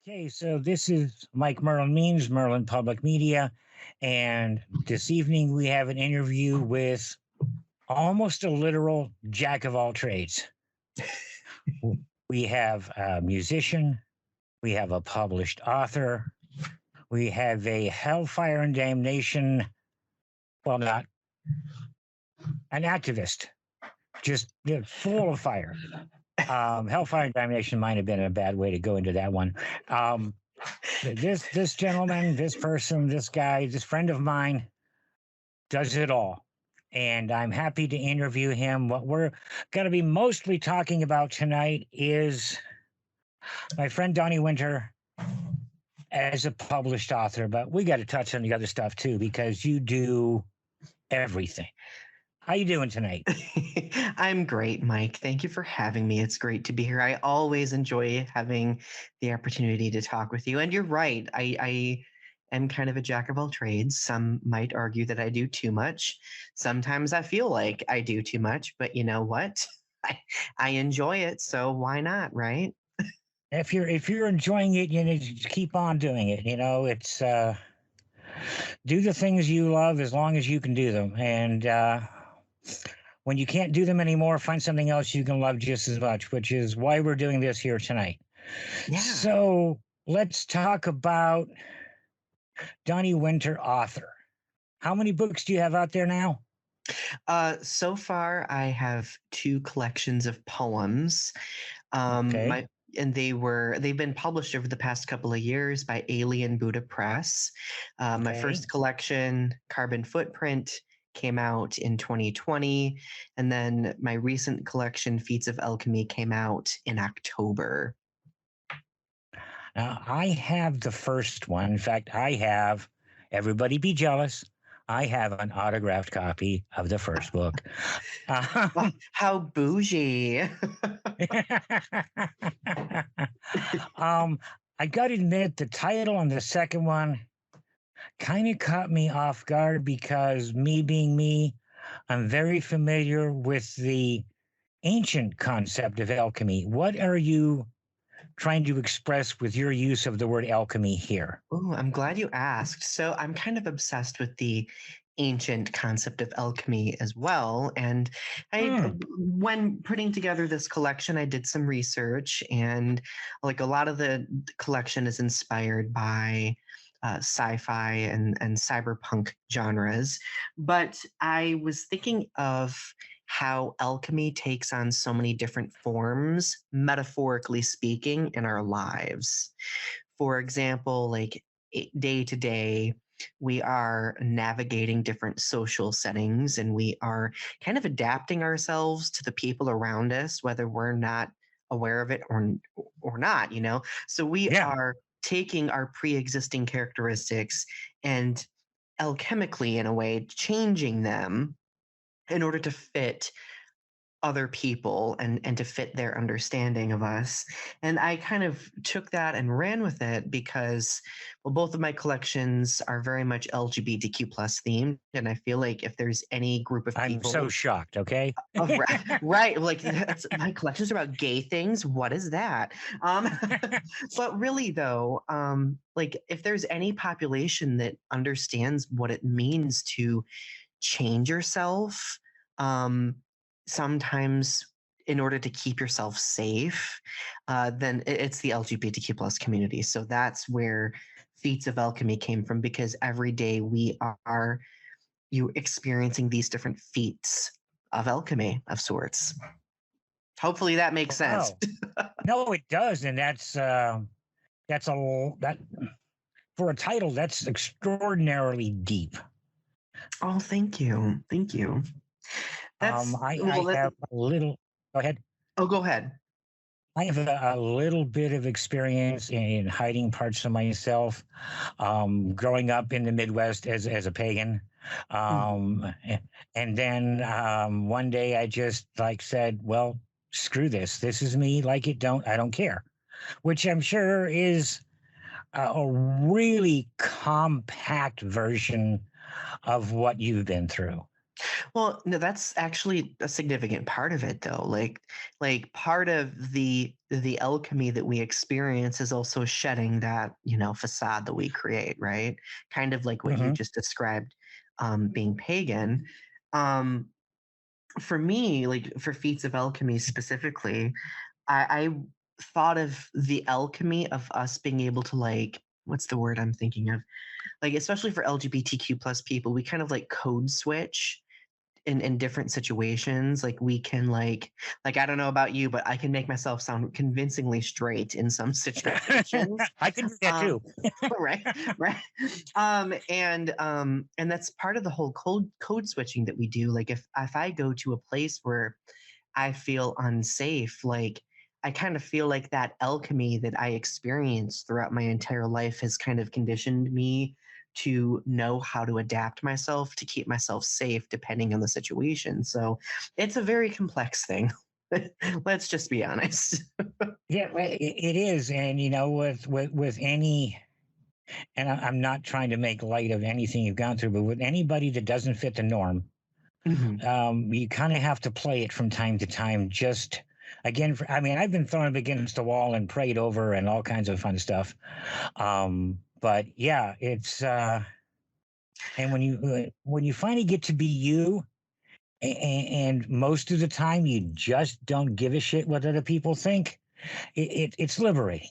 Okay, so this is Mike Merlin Means, Merlin Public Media. And this evening we have an interview with almost a literal jack of all trades. We have a musician, we have a published author, we have a Hellfire and Damnation, well, not an activist, just full of fire. Hellfire and Damnation might have been a bad way to go into that one. This gentleman, this person, this guy, this friend of mine does it all. And I'm happy to interview him. What we're going to be mostly talking about tonight is my friend Donny Winter as a published author, but we got to touch on the other stuff too, because you do everything. How you doing tonight? I'm great, Mike. Thank you for having me. It's great to be here. I always enjoy having the opportunity to talk with you. And you're right. I am kind of a jack of all trades. Some might argue that I do too much. Sometimes I feel like I do too much, but you know what? I enjoy it, so why not, right? If you're enjoying it, you know, just keep on doing it. You know, it's do the things you love as long as you can do them. And when you can't do them anymore, find something else you can love just as much, which is why we're doing this here tonight. Yeah. So let's talk about Donny Winter, author. How many books do you have out there now? So far, I have two collections of poems. Okay. They've been published over the past couple of years by Alien Buddha Press. My Okay. first collection, Carbon Footprint, came out in 2020, and then my recent collection, Feats of Alchemy, came out in October. Now, I have the first one. In fact, I have, everybody be jealous, I have an autographed copy of the first book. Wow, how bougie. I got to admit, the title on the second one kind of caught me off guard because me being me, I'm very familiar with the ancient concept of alchemy. What are you trying to express with your use of the word alchemy here? Oh, I'm glad you asked. So I'm kind of obsessed with the ancient concept of alchemy as well. And when putting together this collection, I did some research, and like a lot of the collection is inspired by sci-fi and cyberpunk genres. But I was thinking of how alchemy takes on so many different forms, metaphorically speaking, in our lives. For example, like day to day, we are navigating different social settings, and we are kind of adapting ourselves to the people around us, whether we're not aware of it or not, you know? So we Yeah. are taking our pre-existing characteristics and alchemically, in a way, changing them in order to fit other people and to fit their understanding of us. And I kind of took that and ran with it because, well, both of my collections are very much LGBTQ plus themed. And I feel like if there's any group of I'm people, so shocked. Okay. oh, right, like my collections are about gay things. What is that? But really though, like if there's any population that understands what it means to change yourself, sometimes in order to keep yourself safe, then it's the LGBTQ plus community. So that's where Feats of Alchemy came from, because every day we are you experiencing these different feats of alchemy of sorts. Hopefully that makes sense. No, it does, and that's that for a title that's extraordinarily deep. Oh, thank you, thank you. That's I have a little. Go ahead. Oh, go ahead. I have a little bit of experience in hiding parts of myself, growing up in the Midwest as a pagan. And then one day I just like said, well, screw this. This is me. Like it, I don't care, which I'm sure is a really compact version of what you've been through. Well, no, that's actually a significant part of it though. Like part of the alchemy that we experience is also shedding that, facade that we create, right? Kind of like what you Hmm. just described, being pagan. Um, for me, like for feats of alchemy specifically, I thought of the alchemy of us being able to like what's the word I'm thinking of? Like especially for LGBTQ plus people, we kind of like code switch in different situations. Like we can like I don't know about you, but I can make myself sound convincingly straight in some situations. I can do that um too. right, right. And that's part of the whole code switching that we do. Like if I go to a place where I feel unsafe, like I kind of feel like that alchemy that I experienced throughout my entire life has kind of conditioned me to know how to adapt myself to keep myself safe depending on the situation. So it's a very complex thing. Let's just be honest. Yeah, well, it is, and with any, and I'm not trying to make light of anything you've gone through, but with anybody that doesn't fit the norm, Mhm. you kind of have to play it from time to time. Just again, I mean, I've been thrown up against the wall and prayed over and all kinds of fun stuff. But yeah, it's and when you finally get to be you, and most of the time you just don't give a shit what other people think. It's liberating.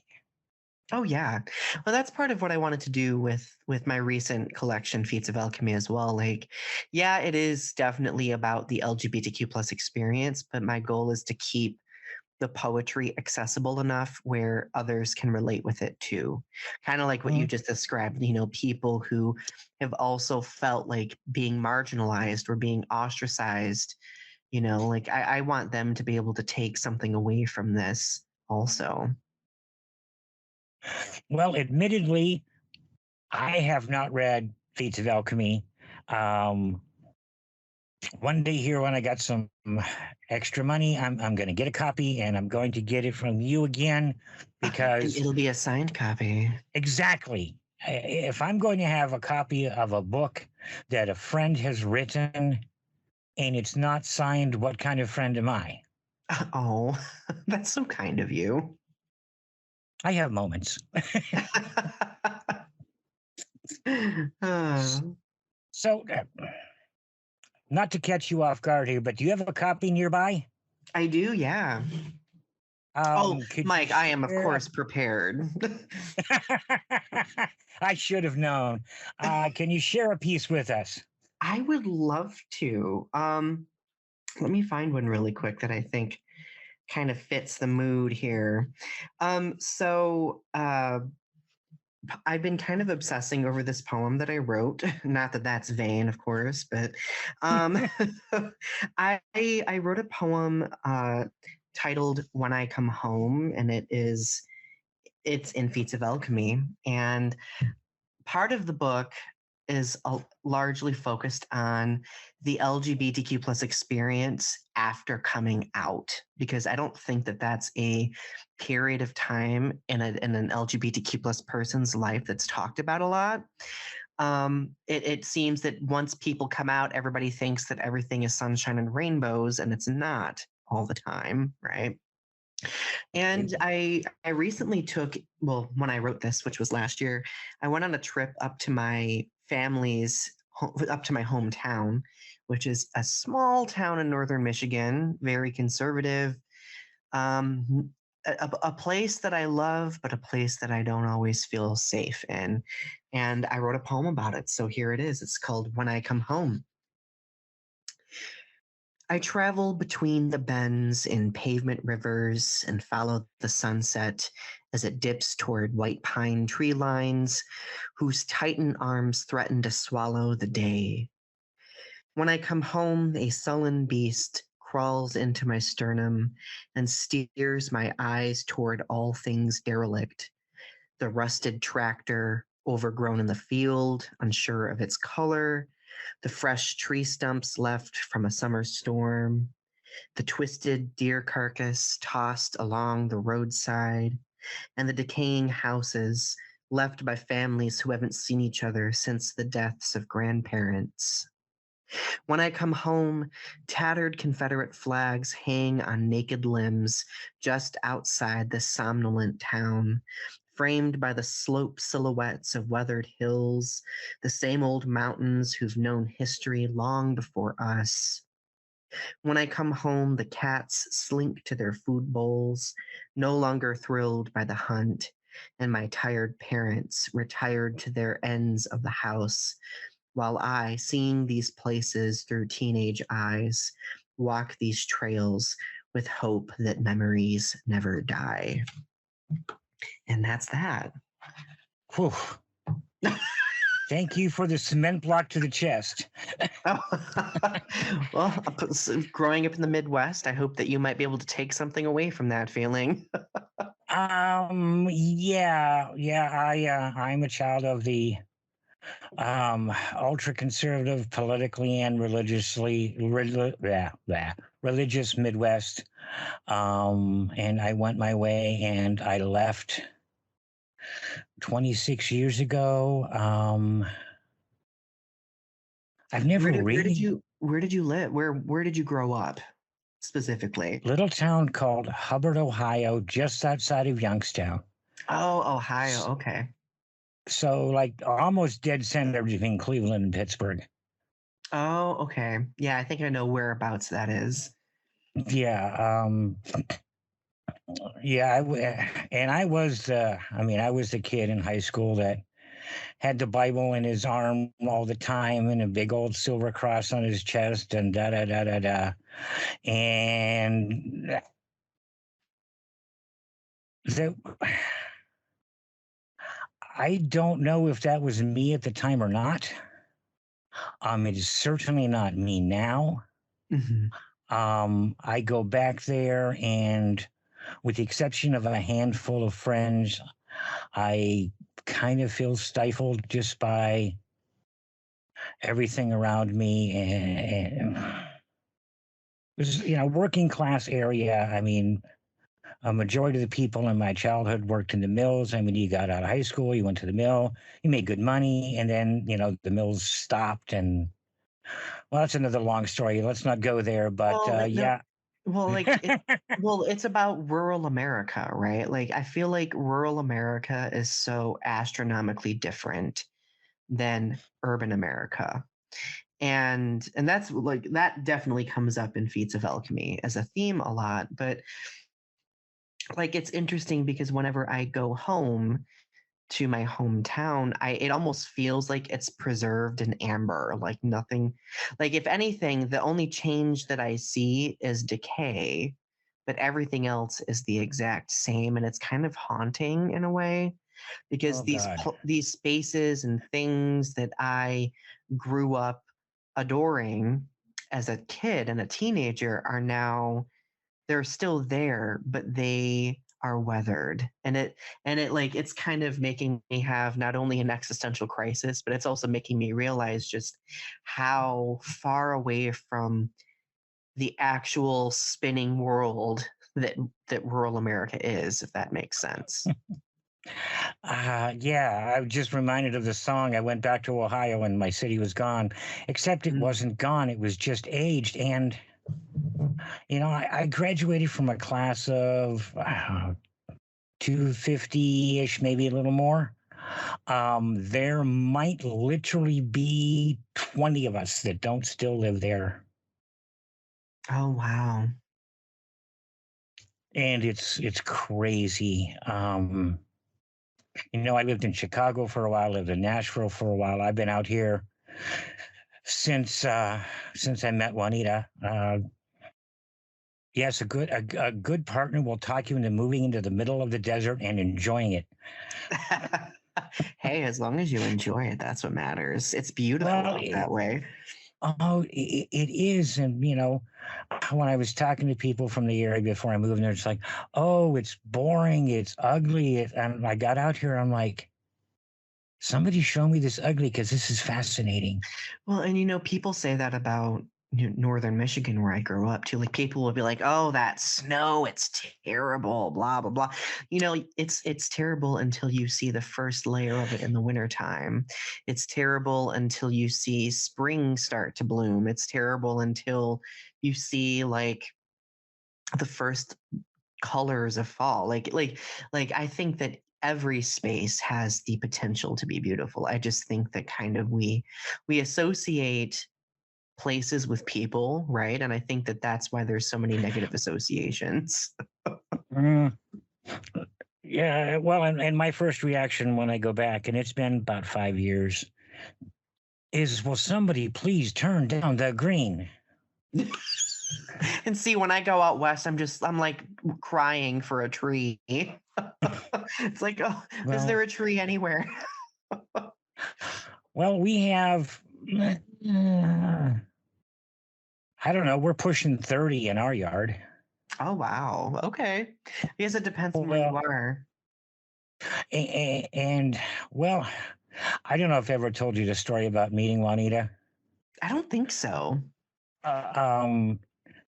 Oh yeah. Well, that's part of what I wanted to do with my recent collection, Feats of Alchemy, as well. Like, yeah, it is definitely about the LGBTQ plus experience, but my goal is to keep the poetry accessible enough where others can relate with it too. Kind of like what you Mhm. just described, people who have also felt like being marginalized or being ostracized, like I want them to be able to take something away from this also. Well, admittedly, I have not read Feats of Alchemy. Um, One day here, when I got some extra money, I'm going to get a copy, and I'm going to get it from you again And because it'll be a signed copy. exactly. If I'm going to have a copy of a book that a friend has written and it's not signed, what kind of friend am I? Oh, that's so kind of you. I have moments. Uh, So, not to catch you off guard here, but do you have a copy nearby? I do, yeah. Oh, Could you Mike, I am of share a course prepared. I should have known. Can you share a piece with us? I would love to. Let me find one really quick that I think kind of fits the mood here. So I've been kind of obsessing over this poem that I wrote. Not that that's vain, of course, but um, I wrote a poem titled "When I Come Home," and it's in Feats of Alchemy, and part of the book is largely focused on the LGBTQ plus experience after coming out, because I don't think that that's a period of time in an LGBTQ plus person's life that's talked about a lot. It seems that once people come out, everybody thinks that everything is sunshine and rainbows, and it's not all the time, right? And I recently took, well, when I wrote this, which was last year, I went on a trip up to my up to my hometown, which is a small town in northern Michigan, very conservative. Um, a place that I love, but a place that I don't always feel safe in. And I wrote a poem about it. So here it is. It's called When I Come Home. I travel between the bends in pavement rivers and follow the sunset as it dips toward white pine tree lines whose tightened arms threaten to swallow the day. When I come home, a sullen beast crawls into my sternum and steers my eyes toward all things derelict: the rusted tractor, overgrown in the field, unsure of its color, the fresh tree stumps left from a summer storm, the twisted deer carcass tossed along the roadside, and the decaying houses left by families who haven't seen each other since the deaths of grandparents. When I come home, tattered Confederate flags hang on naked limbs just outside the somnolent town, framed by the slope silhouettes of weathered hills, the same old mountains who've known history long before us. When I come home, the cats slink to their food bowls, no longer thrilled by the hunt, and my tired parents retired to their ends of the house, while I, seeing these places through teenage eyes, walk these trails with hope that memories never die. And that's that. Whew. Thank you for the cement block to the chest. Well, growing up in the Midwest, I hope that you might be able to take something away from that feeling. I'm a child of the ultra conservative, politically and religious Midwest. And I went my way and I left 26 years ago. I've never really. Where did you live? Where did you grow up specifically? Little town called Hubbard, Ohio, just outside of Youngstown. Oh, Ohio. Okay. So, like, almost dead center between Cleveland and Pittsburgh. Oh, okay. Yeah, I think I know whereabouts that is. Yeah. Yeah. I was the kid in high school that had the Bible in his arm all the time and a big old silver cross on his chest and da da da da da. And I don't know if that was me at the time or not. It is certainly not me now. Mhm. I go back there, and with the exception of a handful of friends, I kind of feel stifled just by everything around me. And this is, working class area. I mean, a majority of the people in my childhood worked in the mills. I mean, you got out of high school, you went to the mill, you made good money, and then, the mills stopped. And well, that's another long story. Let's not go there. But Well, no, yeah. well, it's about rural America, right? Like, I feel like rural America is so astronomically different than urban America. And that's like that definitely comes up in Feats of Alchemy as a theme a lot, but like it's interesting because whenever I go home to my hometown, it almost feels like it's preserved in amber, like nothing, like if anything, the only change that I see is decay, but everything else is the exact same, and it's kind of haunting in a way because Oh God. these spaces and things that I grew up adoring as a kid and a teenager are now, they're still there, but they are weathered. And it like it's kind of making me have not only an existential crisis, but it's also making me realize just how far away from the actual spinning world that rural America is, if that makes sense. Yeah, I was just reminded of the song. I went back to Ohio and my city was gone, except it Mm. wasn't gone. It was just aged. And, I graduated from a class of 250 ish, maybe a little more. There might literally be 20 of us that don't still live there. Oh wow. And it's crazy. I lived in Chicago for a while, lived in Nashville for a while. I've been out here since I met Juanita. Yes, a good partner will talk you into moving into the middle of the desert and enjoying it. Hey, as long as you enjoy it, that's what matters. It's beautiful Well, out that way. it is. And, when I was talking to people from the area before I moved there, it's like, oh, it's boring, it's ugly. And I got out here, I'm like, somebody show me this ugly because this is fascinating. Well, and people say that about northern Michigan where I grew up too. Like people will be like, "Oh, that snow, it's terrible, blah blah blah." It's terrible until you see the first layer of it in the wintertime. It's terrible until you see spring start to bloom. It's terrible until you see like the first colors of fall. Like I think that every space has the potential to be beautiful. I just think that kind of we associate places with people, right? And I think that that's why there's so many negative associations. Mm, yeah, well, and my first reaction when I go back, and it's been about 5 years, is, will somebody please turn down the green? And see, when I go out west, I'm like crying for a tree. It's like, oh, is there Well, a tree anywhere? well, we have, I don't know, we're pushing 30 in our yard. Oh wow. Okay. I guess it depends on where you Well, are. and well, I don't know if I ever told you the story about meeting Juanita. I don't think so. Uh, um,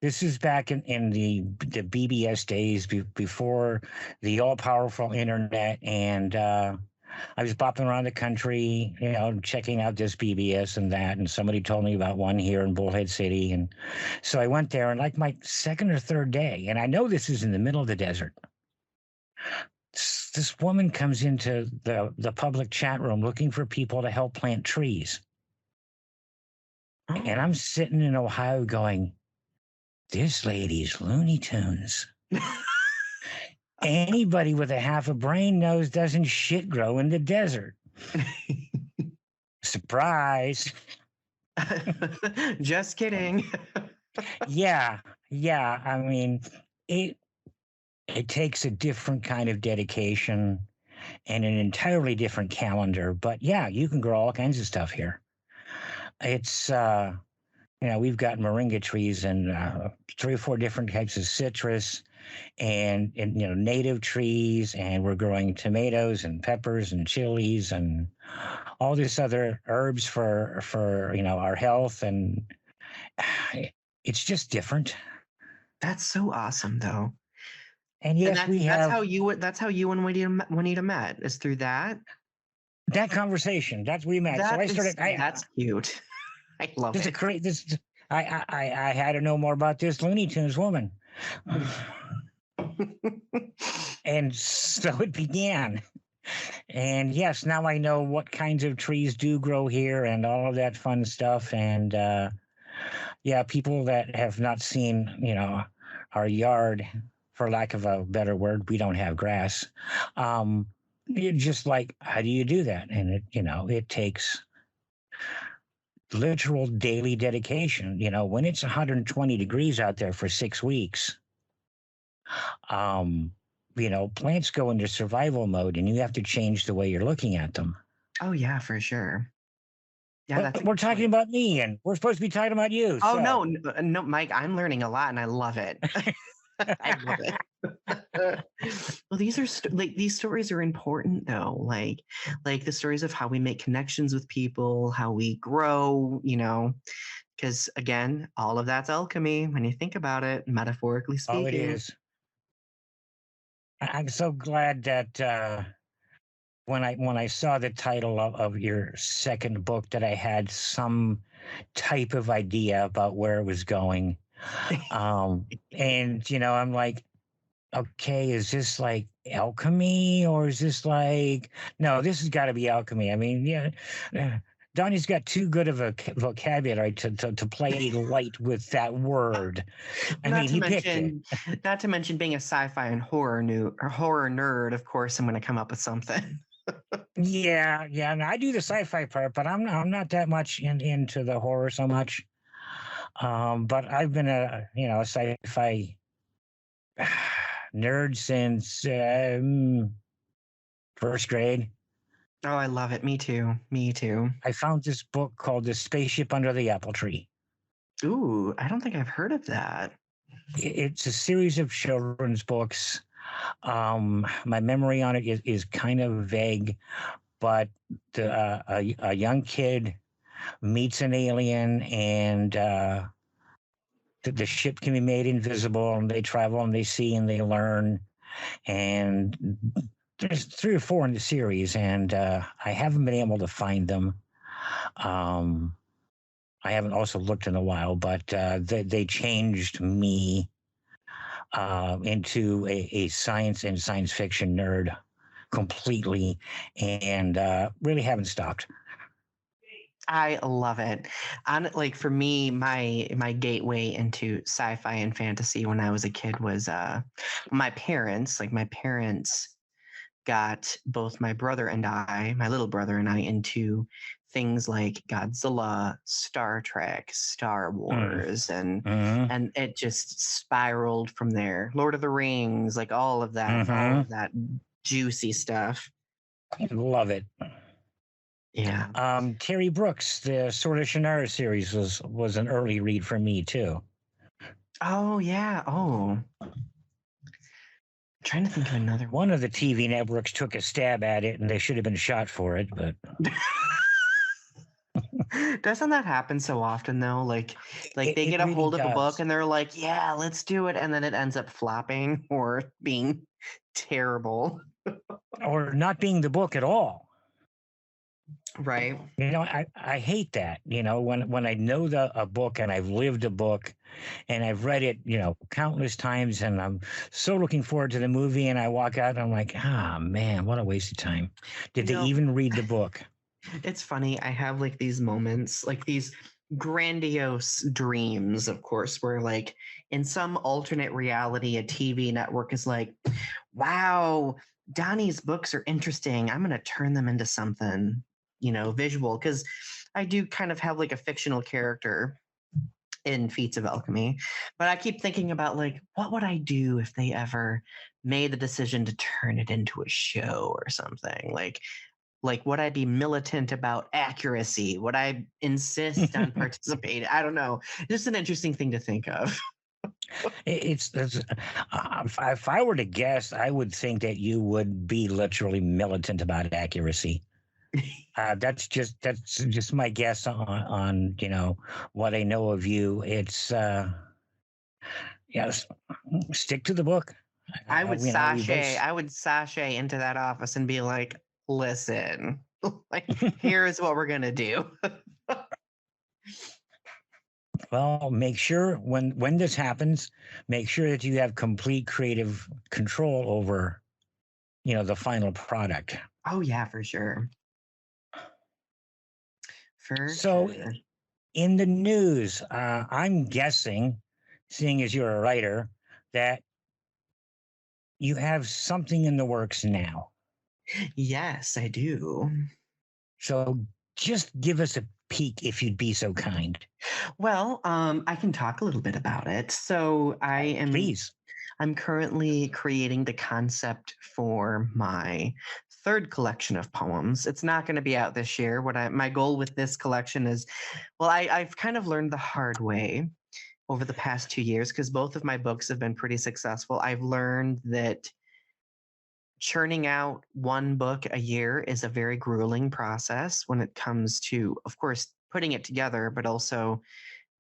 this is back in the BBS days, before the all powerful internet, and I was bopping around the country, checking out this BBS and that, and somebody told me about one here in Bullhead City, and so I went there, and like my second or third day, and I know this is in the middle of the desert. This woman comes into the public chat room looking for people to help plant trees, and I'm sitting in Ohio going, this lady's Looney Tunes. Anybody with a half a brain knows doesn't shit grow in the desert. Surprise. Just kidding. Yeah, yeah. I mean, it takes a different kind of dedication and an entirely different calendar. But yeah, you can grow all kinds of stuff here. It's we've got moringa trees and 3 or 4 different types of citrus, and native trees, and we're growing tomatoes and peppers and chilies and all this other herbs for our health, and it's just different. That's so awesome though. And And yes, that's we that's have how you and Juanita met, is through that. that conversation. That's we met. So I started. That's cute. I love This is it. great. This I had to know more about this Looney Tunes woman. And so it began. And yes, now I know what kinds of trees do grow here and all of that fun stuff. And yeah, people that have not seen, our yard, for lack of a better word, we don't have grass. You're just like, how do you do that? And it takes literal daily dedication. When it's 120 degrees out there for 6 weeks, um, plants go into survival mode, and you have to change the way you're looking at them. Oh yeah, for sure. Yeah, that's But we're talking about me, and we're supposed to be talking about you. Oh So. no, Mike, I'm learning a lot and I love it. I love it. Well, these stories are important though. Like the stories of how we make connections with people, how we grow, because again, all of that's alchemy when you think about it, metaphorically Oh, it speaking. is. I'm so glad that when I saw the title of your second book, that I had some type of idea about where it was going. And I'm like, okay, is this like alchemy, or is this like, no, this has got to be alchemy. I mean, yeah, Donny's got too good of a vocabulary to play light with that word. I mean, he picked it. Not to mention being a sci-fi and horror nerd, of course, I'm going to come up with something. Yeah, and I do the sci-fi part, but I'm not that much into the horror so much. But I've been a sci-fi nerd since first grade. Oh, I love it. Me too. Me too. I found this book called The Spaceship Under the Apple Tree. Ooh, I don't think I've heard of that. It's a series of children's books. My memory on it is kind of vague, but a young kid meets an alien, and the ship can be made invisible, and they travel and they see and they learn. And there's 3 or 4 in the series, and I haven't been able to find them. Um, I haven't also looked in a while, but they changed me into a science and science fiction nerd completely, and really haven't stopped. I love it. On like for me, my gateway into sci-fi and fantasy when I was a kid was my parents. Like my parents got both my brother and I, my little brother and I, into things like Godzilla, Star Trek, Star Wars, Mm-hmm. and it just spiraled from there. Lord of the Rings, like all of Mm-hmm. that juicy stuff. Love it. Yeah. Terry Brooks, the Sword of Shannara series was an early read for me too. Oh yeah. Oh. Trying to think of another One of the TV networks took a stab at it, and they should have been shot for it. But doesn't that happen so often though? Like they it get a really hold of a book does. and they're like, "Yeah, let's do it," and then it ends up flopping or being terrible. Or not being the book at all. Right. I hate that. When I know a book and I've lived a book and I've read it, countless times, and I'm so looking forward to the movie, and I walk out and I'm like, ah, man, what a waste of time. Did they even read the book? It's funny. I have like these moments, like these grandiose dreams, of course, where like in some alternate reality, a TV network is like, wow, Donnie's books are interesting. I'm going to turn them into something, visual. Because I do kind of have like a fictional character in Feats of Alchemy. But I keep thinking about like, what would I do if they ever made the decision to turn it into a show or something? Like would I be militant about accuracy? Would I insist on participating? I don't know. Just an interesting thing to think of. If I were to guess, I would think that you would be literally militant about accuracy. That's just my guess on what I know of you. It's yes, stick to the book. I would We sashay. both. I would sashay into that office and be like, "Listen, like here's what we're gonna do." Well, make sure when this happens, make sure that you have complete creative control over the final product. Oh yeah, for sure. For So sure. in the news, I'm guessing, seeing as you're a writer, that you have something in the works now. Yes, I do. So just give us a peek if you'd be so kind. Well, I can talk a little bit about it. So Please. I'm currently creating the concept for my third collection of poems. It's not going to be out this year. My goal with this collection is, well, I've kind of learned the hard way over the past 2 years because both of my books have been pretty successful. I've learned that churning out one book a year is a very grueling process when it comes to, of course, putting it together, but also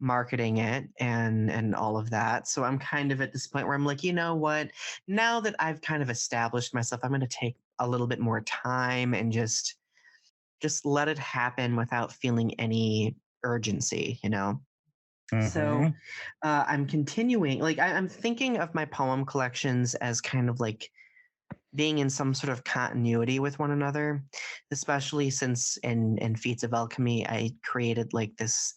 marketing it and all of that. So I'm kind of at this point where I'm like, you know what? Now that I've kind of established myself, I'm going to take a little bit more time and just let it happen without feeling any urgency. So Mm-hmm. I'm continuing, like I'm thinking of my poem collections as kind of like being in some sort of continuity with one another, especially since in Feats of Alchemy, I created like this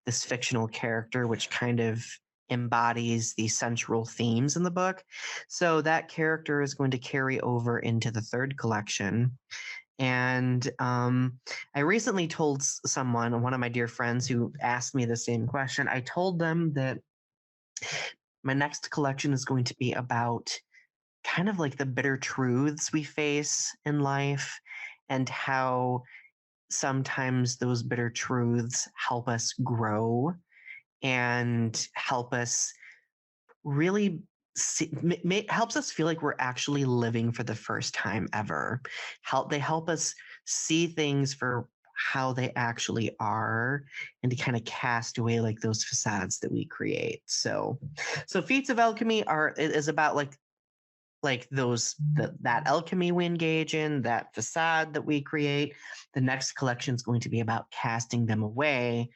fictional character which kind of embodies the central themes in the book. So that character is going to carry over into the third collection. And I recently told someone, one of my dear friends who asked me the same question, I told them that my next collection is going to be about kind of like the bitter truths we face in life and how sometimes those bitter truths help us grow and help us really helps us feel like we're actually living for the first time ever. They help us see things for how they actually are, and to kind of cast away like those facades that we create. So feats of alchemy is about like that alchemy we engage in, that facade that we create. The next collection is going to be about casting them away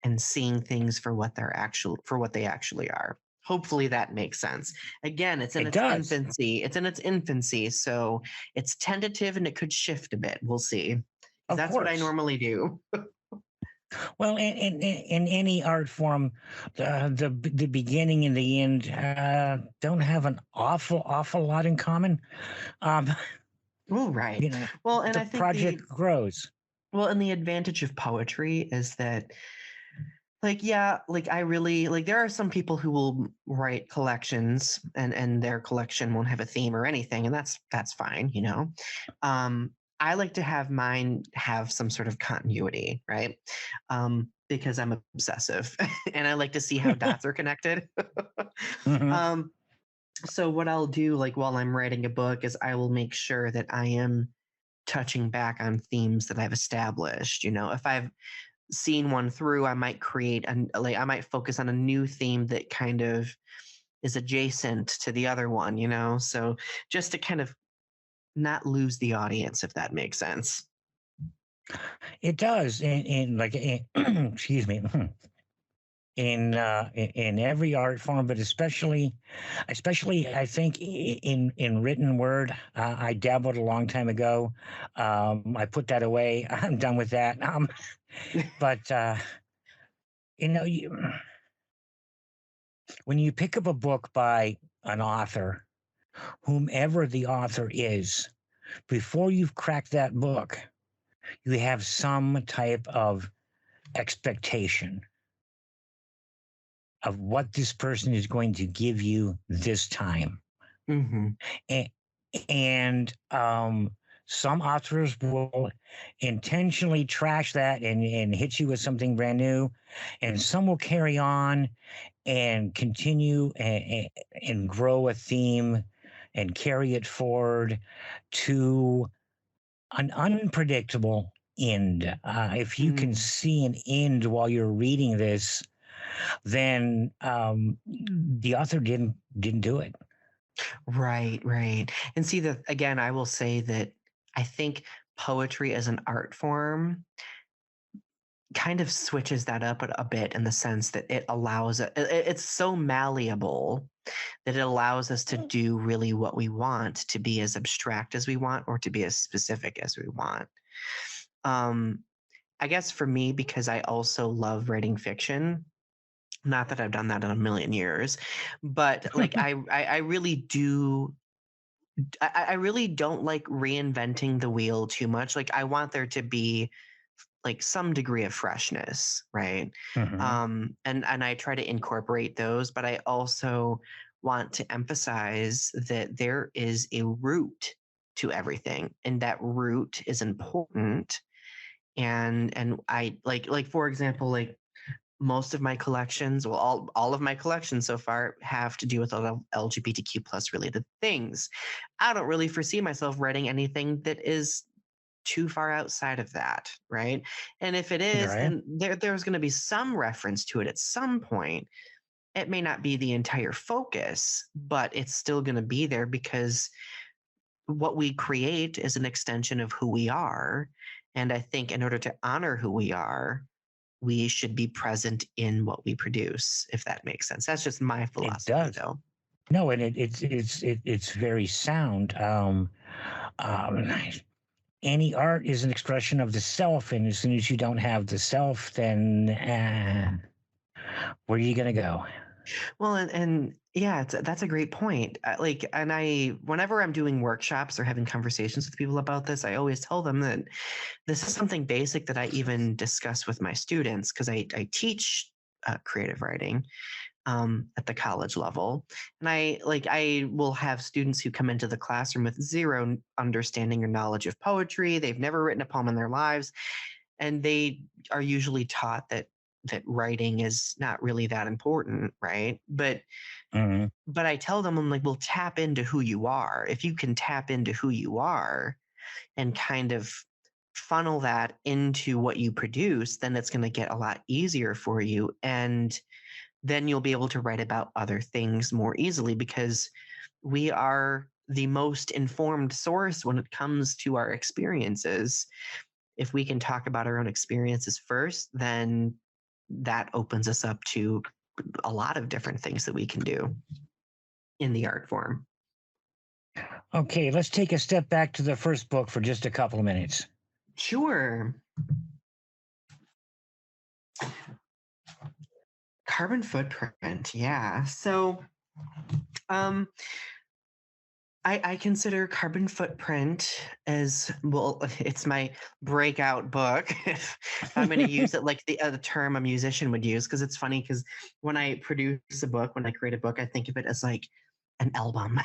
and seeing things for what they actually are. Hopefully that makes sense. Again, it's in It its does. infancy. It's in its infancy, so it's tentative and it could shift a bit. We'll see. 'Cause Of that's what I course. normally do. Well, in any art form, the beginning and the end don't have an awful lot in common. Um, Oh, right. you know, Well, and the I think project grows. and the advantage of poetry is that, like, yeah, like I really like there are some people who will write collections and their collection won't have a theme or anything, and that's fine, you know. I like to have mine have some sort of continuity, right? Because I'm obsessive and I like to see how dots are connected. Hmm. um, so what I'll do, like while I'm writing a book, is I will make sure that I am touching back on themes that I've established. You know, if I've seen one through, I might I might focus on a new theme that kind of is adjacent to the other one, you know? So just to kind of not lose the audience, if that makes sense. It does, in like, excuse me, in every art form, but especially I think in written word. I dabbled a long time ago. I put that away. I'm done with that. But you know, when you pick up a book by an author, whomever the author is, before you've cracked that book, you have some type of expectation of what this person is going to give you this time. Hmm. And, and some authors will intentionally trash that and hit you with something brand new. And some will carry on and continue and grow a theme and carry it forward to an unpredictable end. If you can Mm. see an end while you're reading this, then the author didn't do it. Right, right. And see that again, I will say that I think poetry as an art form kind of switches that up a bit in the sense that it's so malleable that it allows us to do really what we want, to be as abstract as we want or to be as specific as we want. um I guess for me, because I also love writing fiction, not that I've done that in a million years, but like I really do. I really don't like reinventing the wheel too much. Like I want there to be like some degree of freshness, right? Hmm. And I try to incorporate those, but I also want to emphasize that there is a root to everything, and that root is important. And I like for example, like most of my collections, well, all of my collections so far have to do with LGBTQ plus related things. I don't really foresee myself writing anything that is too far outside of that, right? And if it is, Right. then there's going to be some reference to it at some point. It may not be the entire focus, but it's still going to be there because what we create is an extension of who we are. And I think in order to honor who we are, we should be present in what we produce, if that makes sense. That's just my It philosophy, does. though. No, and it's very sound. Um, any art is an expression of the self, and as soon as you don't have the self, then where are you gonna go? Well, and yeah, that's a great point. And whenever I'm doing workshops or having conversations with people about this, I always tell them that this is something basic that I even discuss with my students because I teach creative writing at the college level. And I will have students who come into the classroom with zero understanding or knowledge of poetry. They've never written a poem in their lives. And they are usually taught that writing is not really that important, right? Hmm. But I tell them, I'm like, well, tap into who you are. If you can tap into who you are and kind of funnel that into what you produce, then it's going to get a lot easier for you. And then you'll be able to write about other things more easily, because we are the most informed source when it comes to our experiences. If we can talk about our own experiences first, then that opens us up to a lot of different things that we can do in the art form. Okay, let's take a step back to the first book for just a couple of minutes. Sure. Carbon footprint. Yeah. So, I consider Carbon Footprint as, well, it's my breakout book. If I'm going to use it like the term a musician would use, because it's funny, because when I produce a book, when I create a book, I think of it as like an album.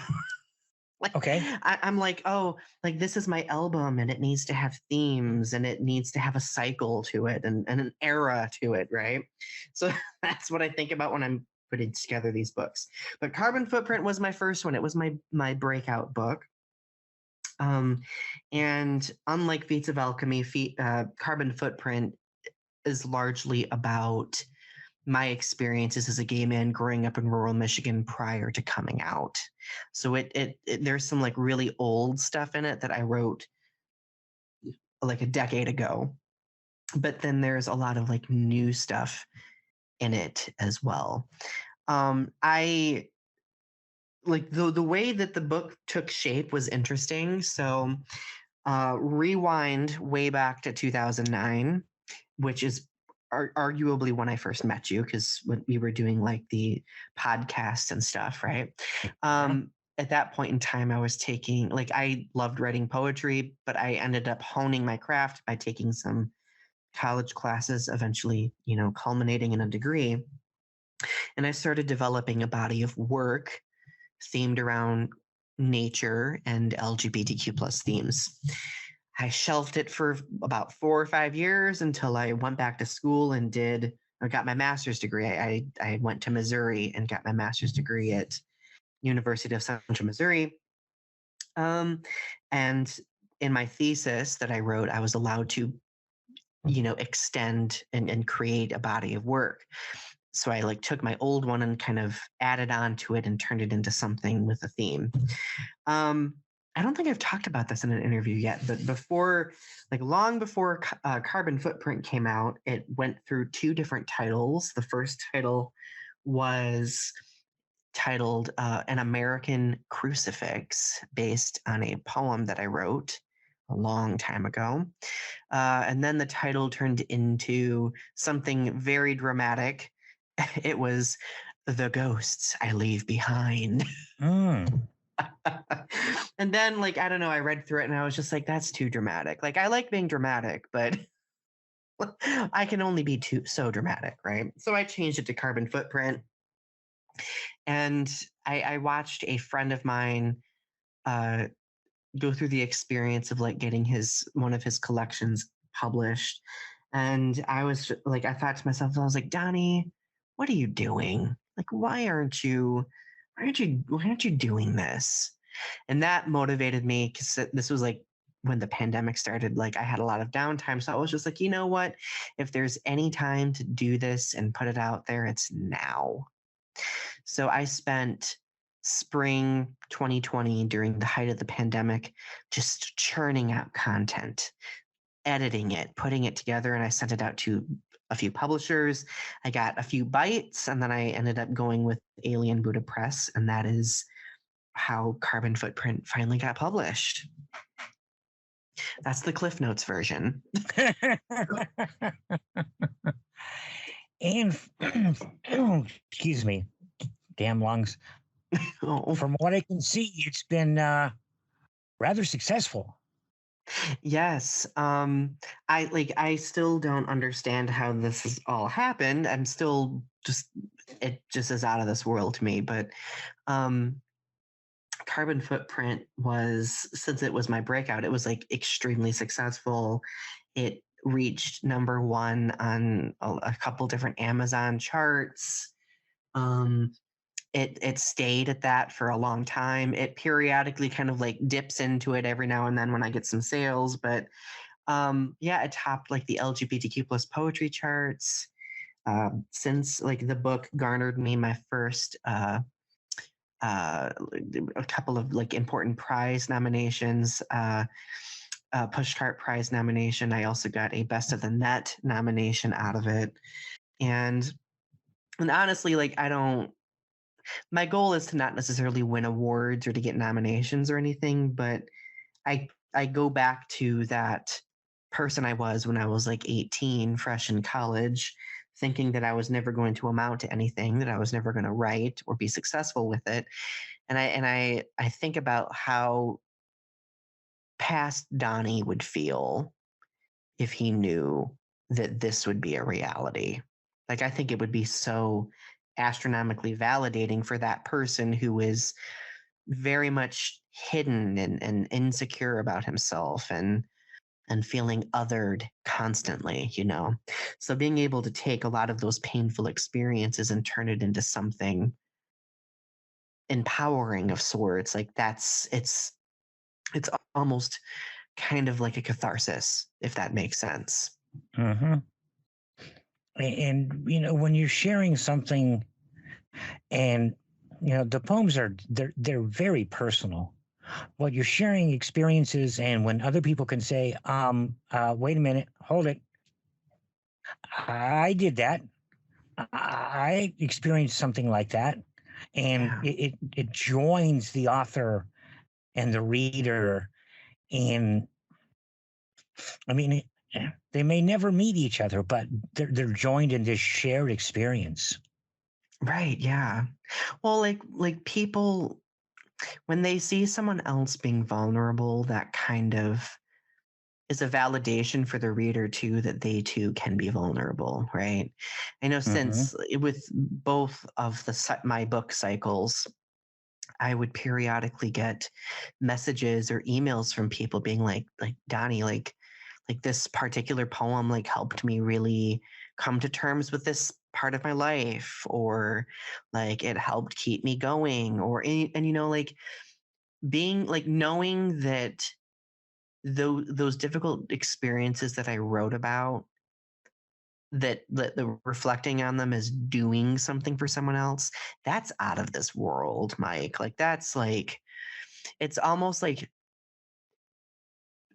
Like, Okay. I'm like, oh, like this is my album, and it needs to have themes, and it needs to have a cycle to it, and an era to it, right? So that's what I think about when I'm putting together these books. But Carbon Footprint was my first one. It was my breakout book. And unlike Feats of Alchemy, Carbon Footprint is largely about my experiences as a gay man growing up in rural Michigan prior to coming out. So it there's some like really old stuff in it that I wrote like a decade ago, but then there's a lot of like new stuff in it as well. I like the way that the book took shape was interesting. So rewind way back to 2009, which is arguably when I first met you, because when we were doing like the podcast and stuff, right? At that point in time, I was taking, like, I loved writing poetry, but I ended up honing my craft by taking some college classes, eventually, culminating in a degree. And I started developing a body of work themed around nature and LGBTQ plus themes. I shelved it for about 4 or 5 years until I went back to school and got my master's degree. I went to Missouri and got my master's degree at University of Central Missouri. And in my thesis that I wrote, I was allowed to, extend and create a body of work. So I like took my old one and kind of added on to it and turned it into something with a theme. I don't think I've talked about this in an interview yet, but long before Carbon Footprint came out, it went through 2 different titles. The first title was titled An American Crucifix, based on a poem that I wrote a long time ago. And then the title turned into something very dramatic. It was The Ghosts I Leave Behind. And then, like, I don't know, I read through it and I was just like, that's too dramatic. Like, I like being dramatic, but I can only be so dramatic, right? So I changed it to Carbon Footprint. And I watched a friend of mine go through the experience of like getting one of his collections published. And I was like, I thought to myself, I was like, Donny, what are you doing? Like, why aren't you doing this? And that motivated me, because this was like when the pandemic started. Like, I had a lot of downtime. So I was just like, you know what? If there's any time to do this and put it out there, it's now. So I spent spring 2020, during the height of the pandemic, just churning out content, editing it, putting it together, and I sent it out to a few publishers. I got a few bites, and then I ended up going with Alien Buddha Press, and that is how Carbon Footprint finally got published. That's the Cliff Notes version. And excuse me, damn lungs. Oh. From what I can see, it's been rather successful. Yes. I still don't understand how this has all happened. I'm still it just is out of this world to me. But Carbon Footprint was, since it was my breakout, it was like extremely successful. It reached #1 on a couple different Amazon charts. It stayed at that for a long time. It periodically kind of like dips into it every now and then when I get some sales, but Yeah, it topped like the LGBTQ plus poetry charts. Since like the book garnered me my first a couple of like important prize nominations, Pushcart Prize nomination. I also got a Best of the Net nomination out of it, and honestly, like I don't. My goal is to not necessarily win awards or to get nominations or anything, but I go back to that person I was when I was like 18, fresh in college, thinking that I was never going to amount to anything, that I was never going to write or be successful with it. And I think about how past Donny would feel if he knew that this would be a reality. Like I think it would be so astronomically validating for that person who is very much hidden and insecure about himself and feeling othered constantly, you know. So being able to take a lot of those painful experiences and turn it into something empowering of sorts, like it's almost kind of like a catharsis, if that makes sense. Mm-hmm. And when you're sharing something, and the poems they're very personal. What you're sharing experiences, and when other people can say, wait a minute, hold it, I did that. I experienced something like that, and Yeah. it joins the author and the reader in. I mean, they may never meet each other, but they're joined in this shared experience. Right, yeah. Well, like people when they see someone else being vulnerable, that kind of is a validation for the reader too that they too can be vulnerable, right? I know Hmm. since with both of my book cycles, I would periodically get messages or emails from people being like Donny, like this particular poem like helped me really come to terms with this part of my life, or like it helped keep me going, or and like being like knowing that those difficult experiences that I wrote about, that the reflecting on them as doing something for someone else, that's out of this world, Mike. Like that's like it's almost like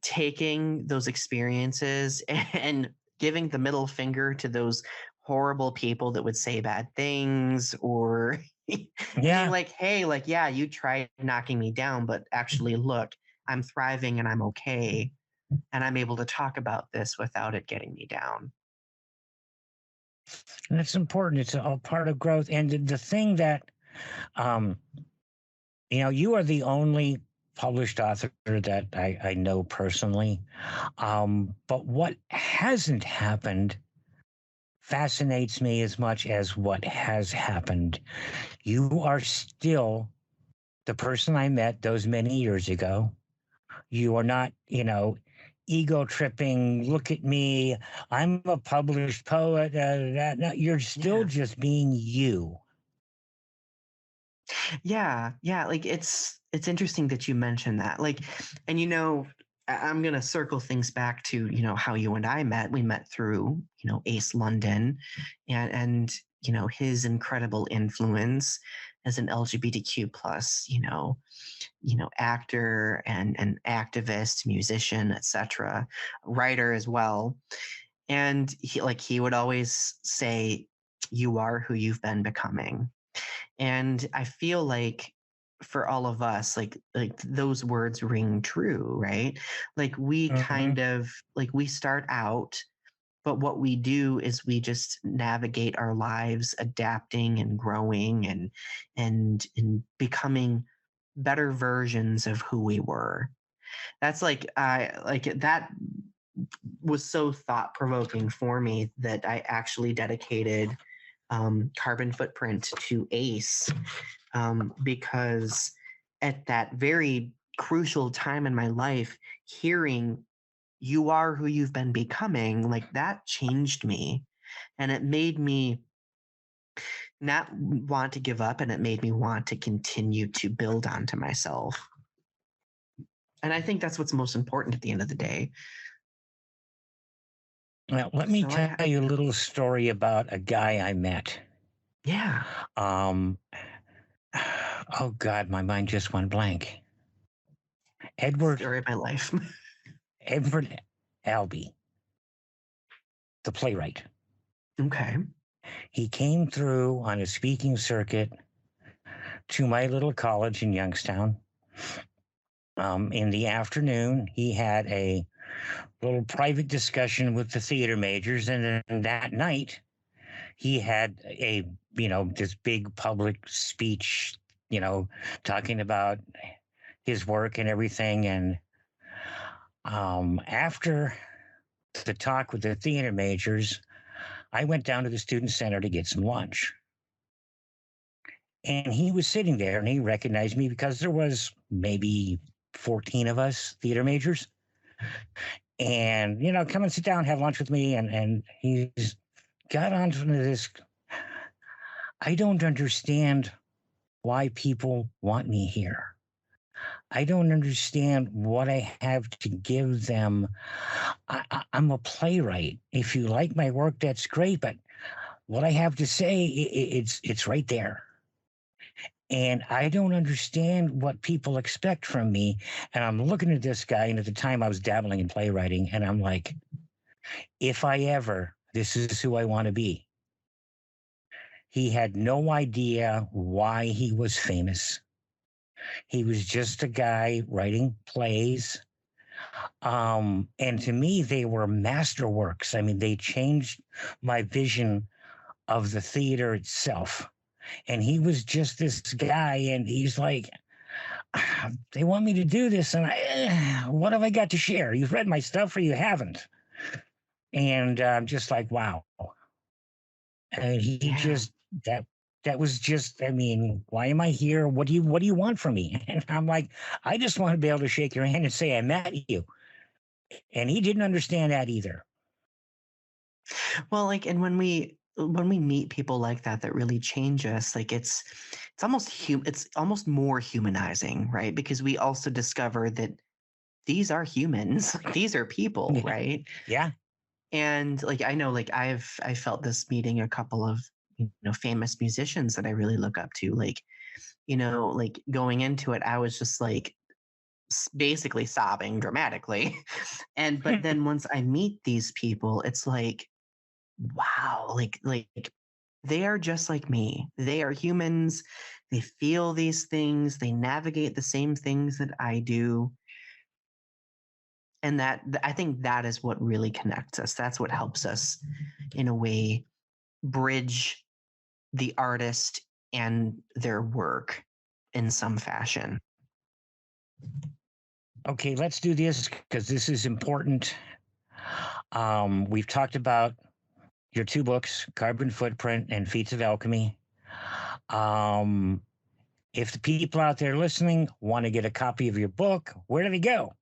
taking those experiences and giving the middle finger to those horrible people that would say bad things, or and being Yeah, like, hey, like, yeah, you tried knocking me down, but actually look, I'm thriving and I'm okay, and I'm able to talk about this without it getting me down. and it's important. It's a part of growth. And the thing that, um, you are the only published author that I know personally. But what hasn't happened fascinates me as much as what has happened. You are still the person I met those many years ago. You are not, ego tripping. Look at me. I'm a published poet. No, you're still Yeah. just being you. Yeah, yeah, like it's interesting that you mentioned that. Like, and I'm gonna circle things back to, how you and I met. We met through, Ace London, and his incredible influence as an LGBTQ plus, actor and activist, musician, etc., writer as well. And he would always say, "You are who you've been becoming." And I feel like for all of us, like those words ring true, right? Like we Hmm. kind of like we start out, but what we do is we just navigate our lives adapting and growing and becoming better versions of who we were. That's like I like that was so thought provoking for me that I actually dedicated Carbon Footprint to Ace, because at that very crucial time in my life, hearing "You are who you've been becoming," like that changed me, and it made me not want to give up, and it made me want to continue to build onto myself. And I think that's what's most important at the end of the day. Well, let me So tell you a little story about a guy I met. yeah, Um, oh God, my mind just went blank. Edward story of my life. Edward Albee, the playwright. Okay. He came through on a speaking circuit to my little college in Youngstown. In the afternoon, he had a little private discussion with the theater majors, and then that night he had this big public speech, talking about his work and everything. And after the talk with the theater majors, I went down to the student center to get some lunch. And he was sitting there and he recognized me because there was maybe 14 of us theater majors. And, come and sit down, have lunch with me. And he's got onto this. I don't understand why people want me here. I don't understand what I have to give them. I'm a playwright. If you like my work, that's great. But what I have to say, it's right there. And I don't understand what people expect from me. And I'm looking at this guy, and at the time I was dabbling in playwriting, and I'm like, if I ever, this is who I want to be. He had no idea why he was famous. He was just a guy writing plays. And to me, they were masterworks. I mean, they changed my vision of the theater itself. And he was just this guy, and he's like, they want me to do this, and what have I got to share? You've read my stuff, or you haven't? And I'm just like, wow. And he Yeah. just that was just, I mean, why am I here? What do you want from me? And I'm like, I just want to be able to shake your hand and say I met you. And he didn't understand that either. Well, like, and when we meet people like that really change us, like it's almost more humanizing, right? Because we also discover that these are humans, these are people, Yeah. right? Yeah. And like I know, like I felt this meeting a couple of famous musicians that I really look up to, like like going into it, I was just like basically sobbing dramatically, and but then once I meet these people, it's like wow, like they are just like me. They are humans. They feel these things. They navigate the same things that I do. And I think that is what really connects us. That's what helps us, in a way, bridge the artist and their work in some fashion. Okay, let's do this because this is important. We've talked about your two books, Carbon Footprint and Feats of Alchemy. Um, if the people out there listening want to get a copy of your book, where do they go?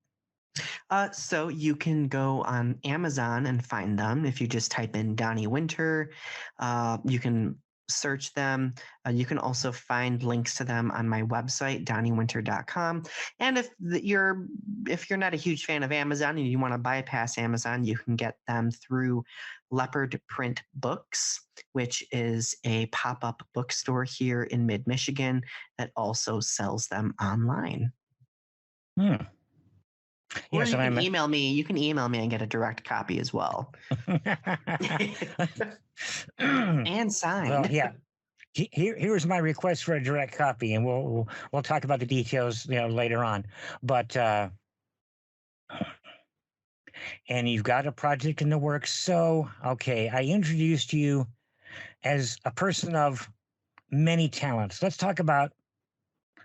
So you can go on Amazon and find them if you just type in Donny Winter. You can search them. You can also find links to them on my website, DonnyWinter.com. And if you're not a huge fan of Amazon and you want to bypass Amazon, you can get them through Leopard Print Books, which is a pop-up bookstore here in mid-Michigan that also sells them online. Hmm. Or Yes, you and can I'm. email me. You can email me and get a direct copy as well. And Well, signed. yeah. Here's my request for a direct copy, and we'll talk about the details, later on. But and you've got a project in the works. So, okay, I introduced you as a person of many talents. Let's talk about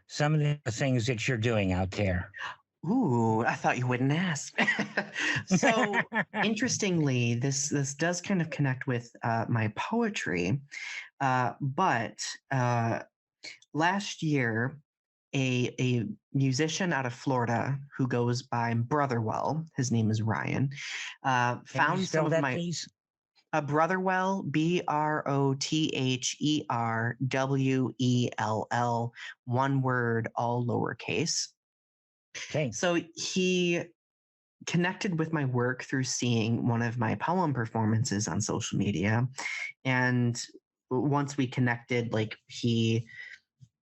some of the things that you're doing out there. Ooh, I thought you wouldn't ask. So interestingly, this does kind of connect with my poetry, but last year, a musician out of Florida who goes by Brotherwell, his name is Ryan, Can you found some spell of that, my please? Brotherwell, Brotherwell, one word, all lowercase. Okay. So he connected with my work through seeing one of my poem performances on social media. And once we connected, like he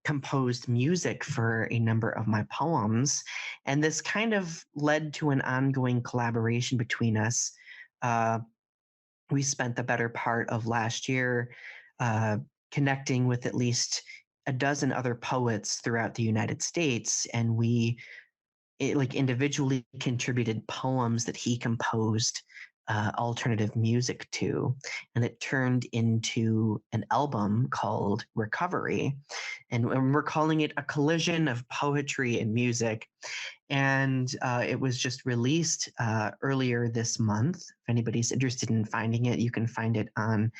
composed music for a number of my poems. And this kind of led to an ongoing collaboration between us. Uh, we spent the better part of last year uh, connecting with at least a dozen other poets throughout the United States, and like individually contributed poems that he composed alternative music to, and it turned into an album called Recovery, and we're calling it a collision of poetry and music. And it was just released earlier this month. If anybody's interested in finding it, you can find it on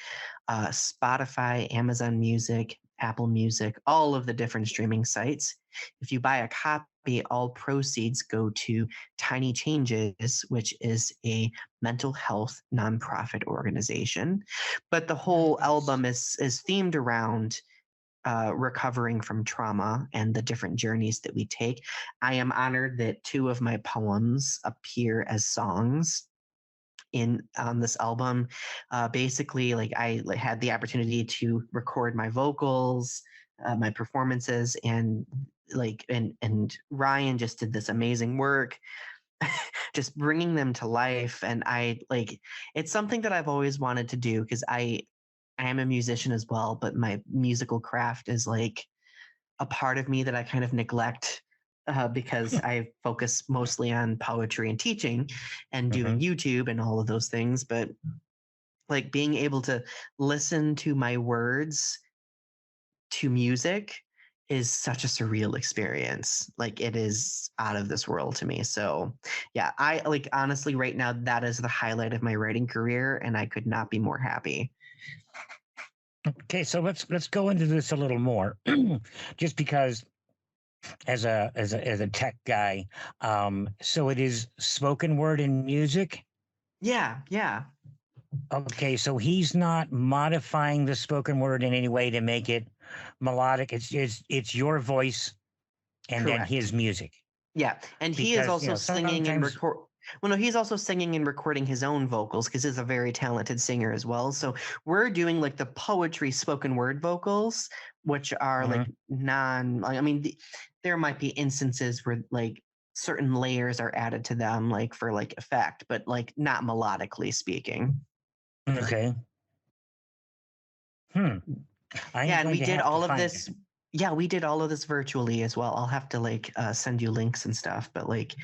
Spotify, Amazon Music, Apple Music, all of the different streaming sites. If you buy a copy, all proceeds go to Tiny Changes, which is a mental health nonprofit organization. But the whole album is themed around recovering from trauma and the different journeys that we take. I am honored that 2 of my poems appear as songs in on this album. Basically, like I had the opportunity to record my vocals, my performances, and and Ryan just did this amazing work just bringing them to life. And it's something that I've always wanted to do, because I am a musician as well, but my musical craft is like a part of me that I kind of neglect because I focus mostly on poetry and teaching and doing YouTube and all of those things. But like being able to listen to my words to music is such a surreal experience. Like it is out of this world to me. So yeah, I like honestly right now that is the highlight of my writing career, and I could not be more happy. Okay, so let's go into this a little more, just because as a tech guy, so it is spoken word and music. Yeah, yeah. Okay, so he's not modifying the spoken word in any way to make it melodic. It's your voice and then Correct. his music. Yeah, and he is Because also singing and sometimes record. Well, no, he's also singing and recording his own vocals because he's a very talented singer as well. So we're doing like the poetry spoken word vocals, which are like non. I mean, there might be instances where like certain layers are added to them, like for like effect, but like not melodically speaking. okay. I am Yeah, and going we to did have to all of find it. this. Yeah, we did all of this virtually as well. I'll have to like send you links and stuff, but like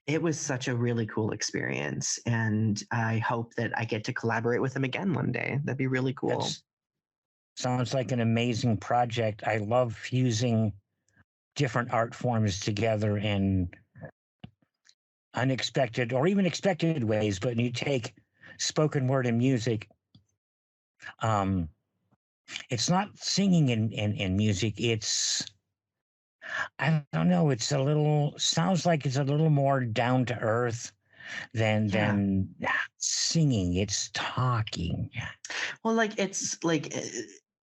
it was such a really cool experience, and I hope that I get to collaborate with him again one day. That'd be really cool. That sounds like an amazing project. I love fusing different art forms together in unexpected or even expected ways. But when you take spoken word and music, um, it's not singing in music. It's, I don't know. It's a little, sounds like it's a little more down to earth Yeah. than singing. It's talking. Well, like it's like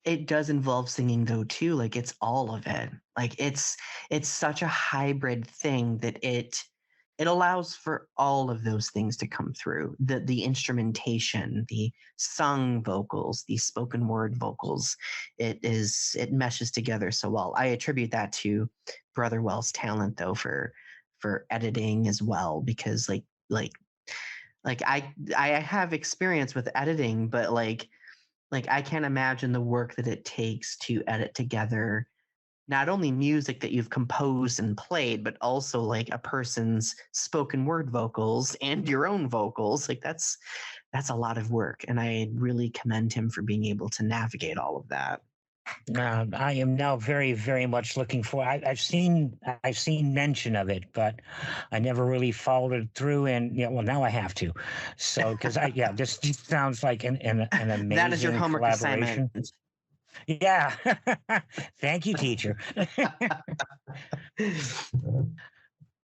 it does involve singing though too. Like it's all of it. Like it's such a hybrid thing that it allows for all of those things to come through. The instrumentation, the sung vocals, the spoken word vocals. It meshes together so well. I attribute that to Brotherwell's talent though for editing as well, because like I have experience with editing, but like I can't imagine the work that it takes to edit together not only music that you've composed and played, but also like a person's spoken word vocals and your own vocals. Like that's a lot of work, and I really commend him for being able to navigate all of that. I am now very, very much looking for. I've seen mention of it, but I never really followed it through. And yeah, well, now I have to. So, because this just sounds like an That is your amazing homework assignment. collaboration. Yeah, thank you, teacher.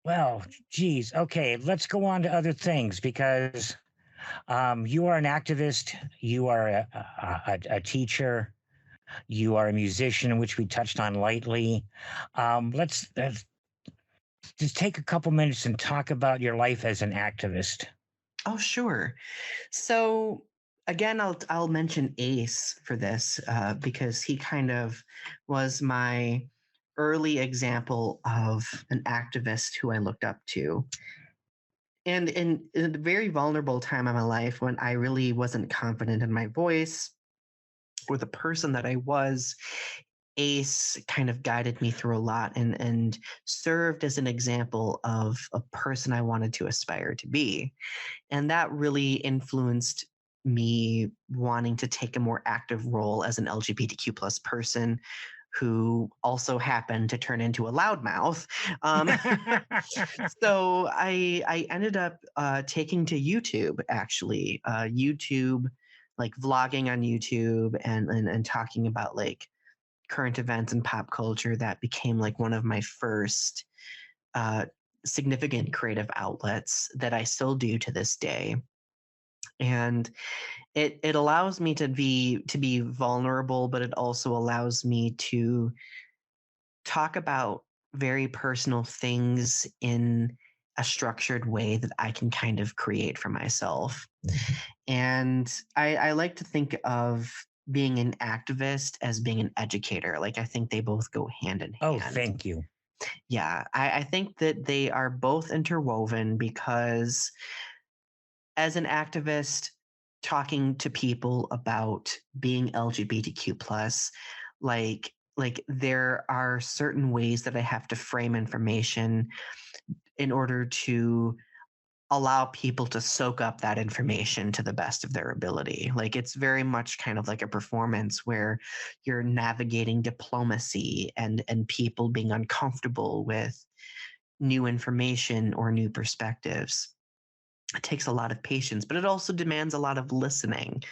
Well, geez, okay, let's go on to other things because you are an activist, you are a teacher. You are a musician, which we touched on lightly. Let's just take a couple minutes and talk about your life as an activist. Oh, sure. So again, I'll mention Ace for this because he kind of was my early example of an activist who I looked up to. And in a very vulnerable time in my life when I really wasn't confident in my voice or the person that I was, Ace kind of guided me through a lot and served as an example of a person I wanted to aspire to be. And that really influenced me wanting to take a more active role as an LGBTQ plus person who also happened to turn into a loudmouth. Um, so I ended up taking to YouTube actually, YouTube, like vlogging on YouTube and talking about like current events and pop culture. That became like one of my first uh, significant creative outlets that I still do to this day. And it allows me to be vulnerable, but it also allows me to talk about very personal things in a structured way that I can kind of create for myself. And I like to think of being an activist as being an educator. Like I think they both go hand in Oh, hand. thank you. Yeah, I think that they are both interwoven because as an activist, talking to people about being LGBTQ plus, like there are certain ways that I have to frame information in order to allow people to soak up that information to the best of their ability. Like it's very much kind of like a performance where you're navigating diplomacy and people being uncomfortable with new information or new perspectives. It takes a lot of patience, but it also demands a lot of listening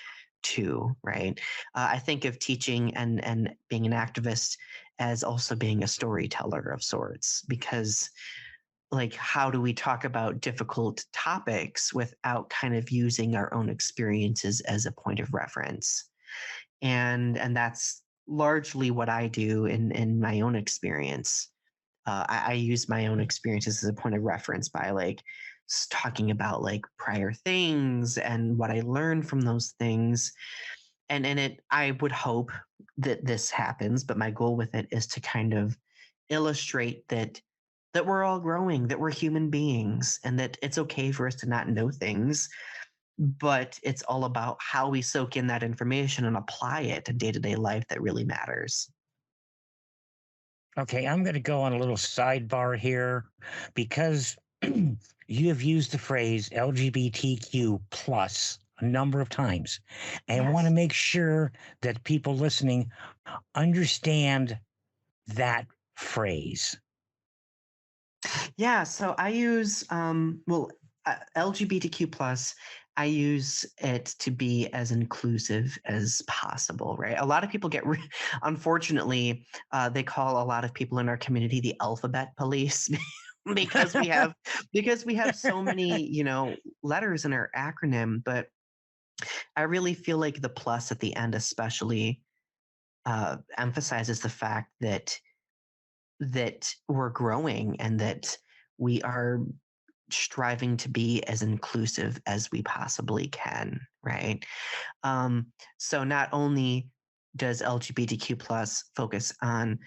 too, right? I think of teaching and being an activist as also being a storyteller of sorts, because like how do we talk about difficult topics without kind of using our own experiences as a point of reference? And that's largely what I do in my own experience. I use my own experiences as a point of reference by like talking about like prior things and what I learned from those things. And it, I would hope that this happens, but my goal with it is to kind of illustrate that we're all growing, that we're human beings, and that it's okay for us to not know things, but it's all about how we soak in that information and apply it to day-to-day life that really matters. Okay, I'm going to go on a little sidebar here because you have used the phrase LGBTQ plus a number of times. And I want to Yes. make sure that people listening understand that phrase. Yeah, so I use LGBTQ plus. I use it to be as inclusive as possible, right? A lot of people unfortunately, they call a lot of people in our community the alphabet police because we have so many, letters in our acronym. But I really feel like the plus at the end, especially, emphasizes the fact that we're growing and that we are striving to be as inclusive as we possibly can, right? So not only does LGBTQ plus focus on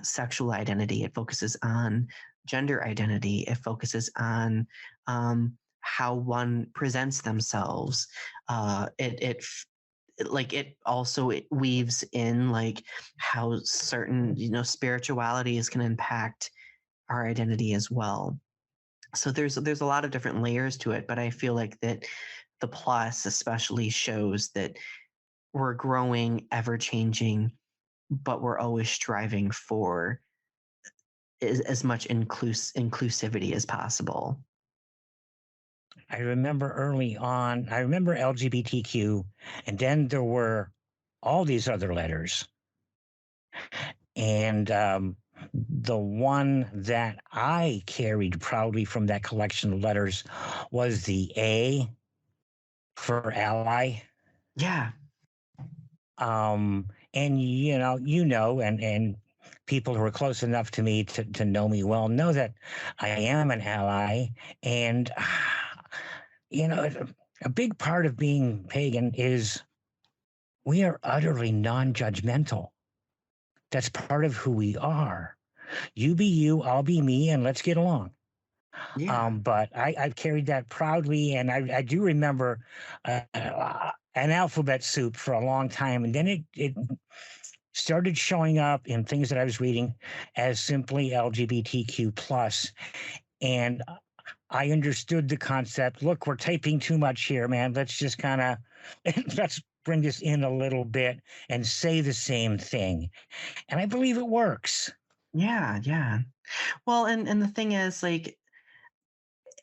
sexual identity, it focuses on gender identity, it focuses on how one presents themselves. It also it weaves in like how certain spiritualities can impact our identity as well. So there's a lot of different layers to it, but I feel like that the plus especially shows that we're growing, ever changing, but we're always striving for as much inclusivity as possible. I remember early on, I remember LGBTQ, and then there were all these other letters. And the one that I carried proudly from that collection of letters was the A for ally. Yeah. And and people who are close enough to me to know me well know that I am an ally. And, you know, a big part of being pagan is we are utterly non judgmental. That's part of who we are. You be you, I'll be me, and let's get along. Yeah. But I've carried that proudly, and I do remember an alphabet soup for a long time, and then it started showing up in things that I was reading as simply LGBTQ plus, and I understood the concept. Look, we're typing too much here, man. Let's just kind of let's bring this in a little bit and say the same thing, and I believe it works. Yeah, yeah. Well, and the thing is, like,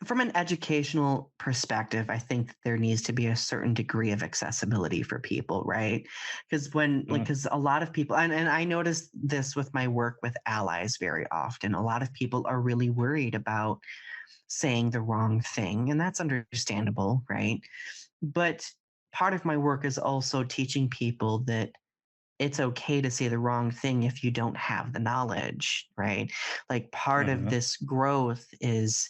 from an educational perspective, I think there needs to be a certain degree of accessibility for people, right? Because Mm. because a lot of people, and I notice this with my work with allies very often, a lot of people are really worried about saying the wrong thing, and that's understandable, right? But part of my work is also teaching people that it's okay to say the wrong thing if you don't have the knowledge, right? Like part of Mhm. this growth is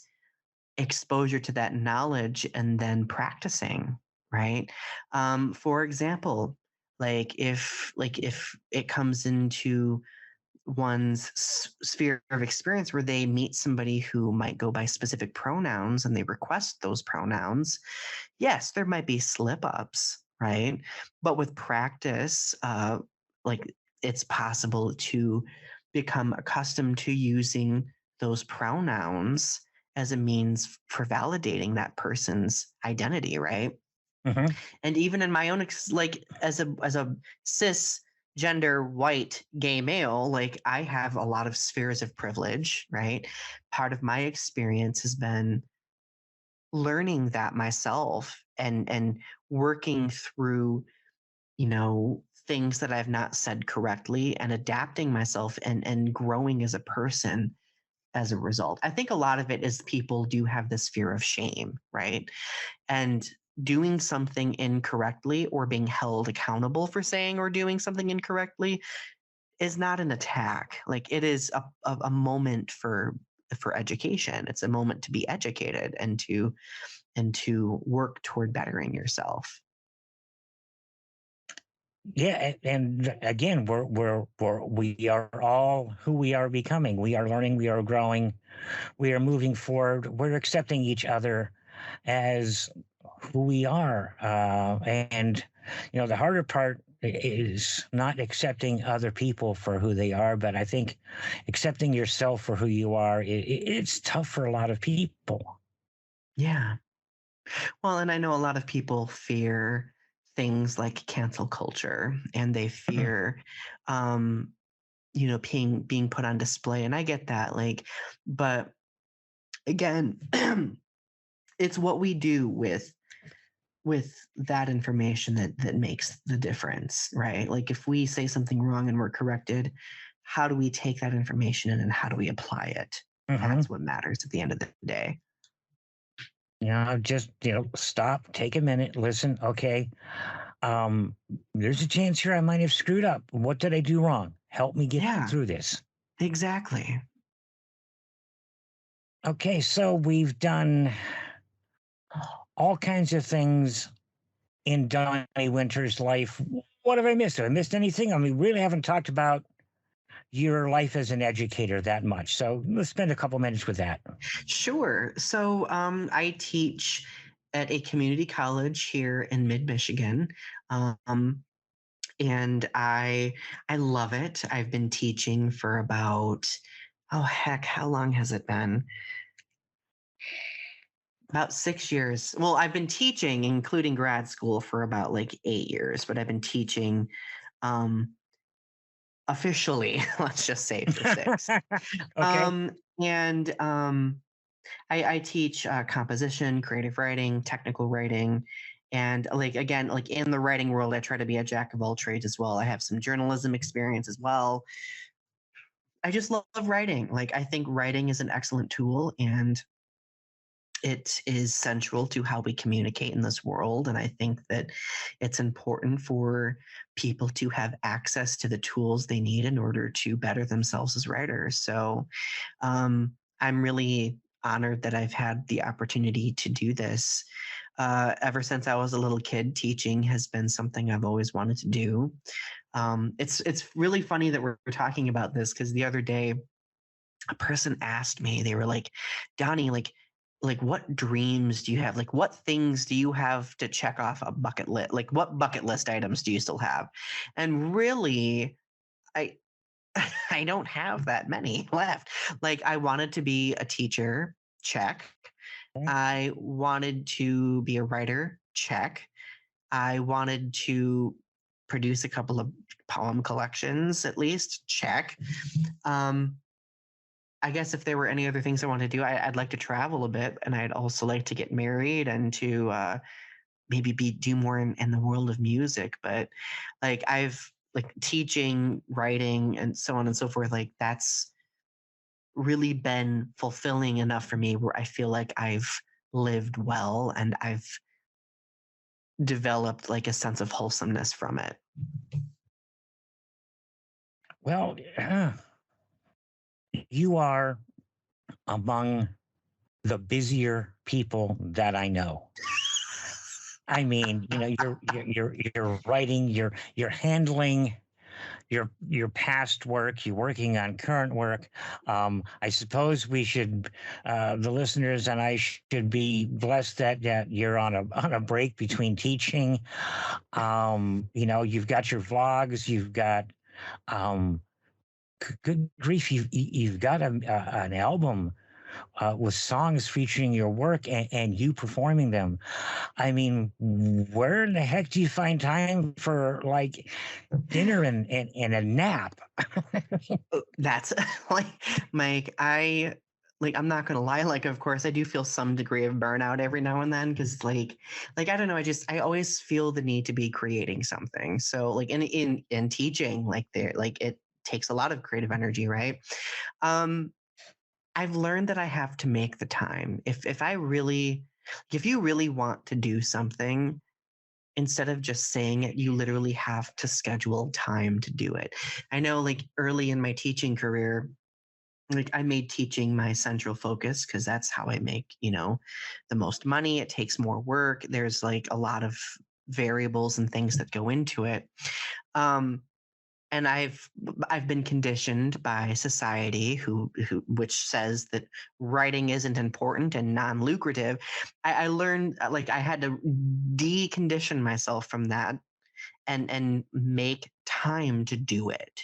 exposure to that knowledge and then practicing, right? For example, like if it comes into one's sphere of experience where they meet somebody who might go by specific pronouns and they request those pronouns, yes, there might be slip ups, right? But with practice, like it's possible to become accustomed to using those pronouns as a means for validating that person's identity, right? Mhm. And even in my own like as a cisgender white gay male, like I have a lot of spheres of privilege, right? Part of my experience has been learning that myself and working through, things that I've not said correctly and adapting myself and growing as a person as a result. I think a lot of it is people do have this fear of shame, right? And doing something incorrectly or being held accountable for saying or doing something incorrectly is not an attack. Like it is a moment for education. It's a moment to be educated and to work toward bettering yourself. Yeah, and again, we are all who we are becoming. We are learning, we are growing, we are moving forward. We're accepting each other as who we are, and the harder part is not accepting other people for who they are, but I think accepting yourself for who you are. It's tough for a lot of people. Yeah. Well, and I know a lot of people fear things like cancel culture and they fear um being put on display, and I get that, like, but again, it's what we do with that information that makes the difference, right? Like if we say something wrong and we're corrected, how do we take that information in and how do we apply it? Hmm. That's what matters at the end of the day. Just stop, take a minute, listen. Okay, um, there's a chance here I might have screwed up. What did I do wrong? Help me get Yeah, through this. exactly. Okay, so we've done all kinds of things in Donny Winter's life. What have I missed? Have I missed anything? I mean, we really haven't talked about your life as an educator that much. So let's spend a couple minutes with that. Sure. So I teach at a community college here in mid Michigan. Um, and I love it. I've been teaching for about, oh heck, how long has it been? About 6 years. Well, I've been teaching, including grad school, for about like 8 years, but I've been teaching um, officially, let's just say, for six. Okay. Um, and I teach composition, creative writing, technical writing, and like again, like in the writing world, I try to be a jack of all trades as well. I have some journalism experience as well. I just love writing. Like I think writing is an excellent tool, and it is central to how we communicate in this world. And I think that it's important for people to have access to the tools they need in order to better themselves as writers. So I'm really honored that I've had the opportunity to do this. Ever since I was a little kid, teaching has been something I've always wanted to do. It's really funny that we're talking about this because the other day a person asked me, they were like, Donnie, like what dreams do you have? Like what things do you have to check off a bucket list? Like what bucket list items do you still have? And really, I I don't have that many left. Like I wanted to be a teacher, check. I wanted to be a writer, check. I wanted to produce a couple of poem collections at least, check. Um, I guess if there were any other things I wanted to do, I'd like to travel a bit, and I'd also like to get married and to maybe do more in the world of music. But like I've like teaching, writing, and so on and so forth. Like that's really been fulfilling enough for me where I feel like I've lived well and I've developed like a sense of wholesomeness from it. Well, you are among the busier people that I know. I mean, you're writing, you're handling your past work, you're working on current work. I suppose we should, the listeners and I should be blessed that you're on a break between teaching. You've got your vlogs, you've got um, good grief, you've got an album with songs featuring your work and you performing them. I mean, where in the heck do you find time for like dinner and a nap? That's like Mike, I'm not gonna lie, like of course I do feel some degree of burnout every now and then because like I don't know, I always feel the need to be creating something. So like in teaching, like there like it takes a lot of creative energy, right? Um I've learned that I have to make the time. If you really want to do something, instead of just saying it, you literally have to schedule time to do it. I know like early in my teaching career, like I made teaching my central focus because that's how I make, the most money. It takes more work. There's like a lot of variables and things that go into it. Um, and I've been conditioned by society who which says that writing isn't important and non-lucrative. I learned like I had to decondition myself from that and make time to do it.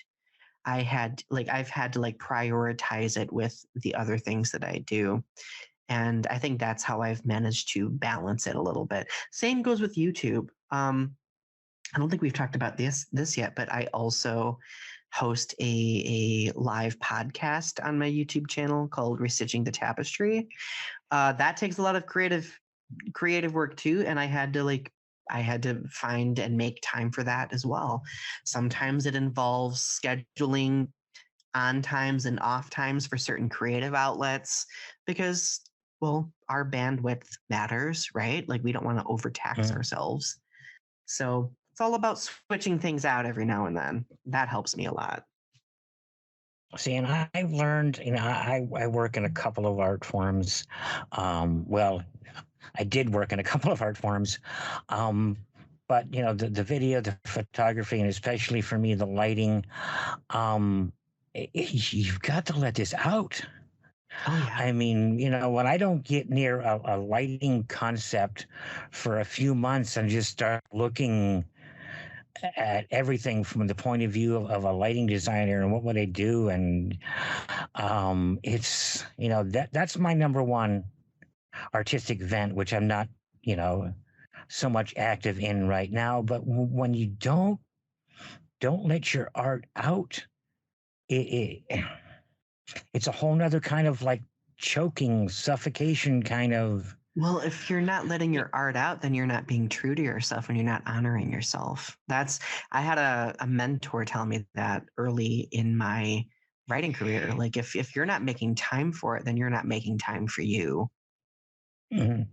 I've had to like prioritize it with the other things that I do. And I think that's how I've managed to balance it a little bit. Same goes with YouTube. I don't think we've talked about this yet, but I also host a live podcast on my YouTube channel called Restitching the Tapestry. That takes a lot of creative work too, and I had to find and make time for that as well. Sometimes it involves scheduling on times and off times for certain creative outlets because well, our bandwidth matters, right? Like we don't want to overtax Mm. ourselves. So it's all about switching things out every now and then. That helps me a lot. See, and I've learned, I work in a couple of art forms. Well, I did work in a couple of art forms. Um, but the video, the photography, and especially for me, the lighting, you've got to let this out. Oh yeah. I mean, when I don't get near a lighting concept for a few months and just start looking at everything from the point of view of a lighting designer and what would I do, and it's that's my number one artistic vent, which I'm not you know so much active in right now. But when you don't let your art out, it it's a whole nother kind of like choking, suffocation kind of. Well, if you're not letting your art out, then you're not being true to yourself and you're not honoring yourself. I had a mentor tell me that early in my writing career. Like if you're not making time for it, then you're not making time for you. Mhm.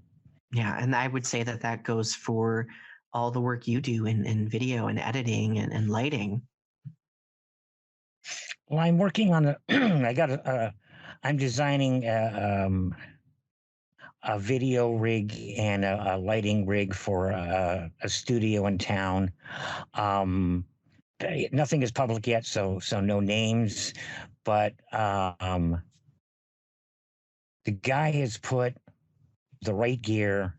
Yeah, and I would say that that goes for all the work you do in video and editing and lighting. Well, I'm working on a. I got I'm designing a video rig and a lighting rig for a studio in town. Um, Nothing is public yet, so no names. But the guy has put the right gear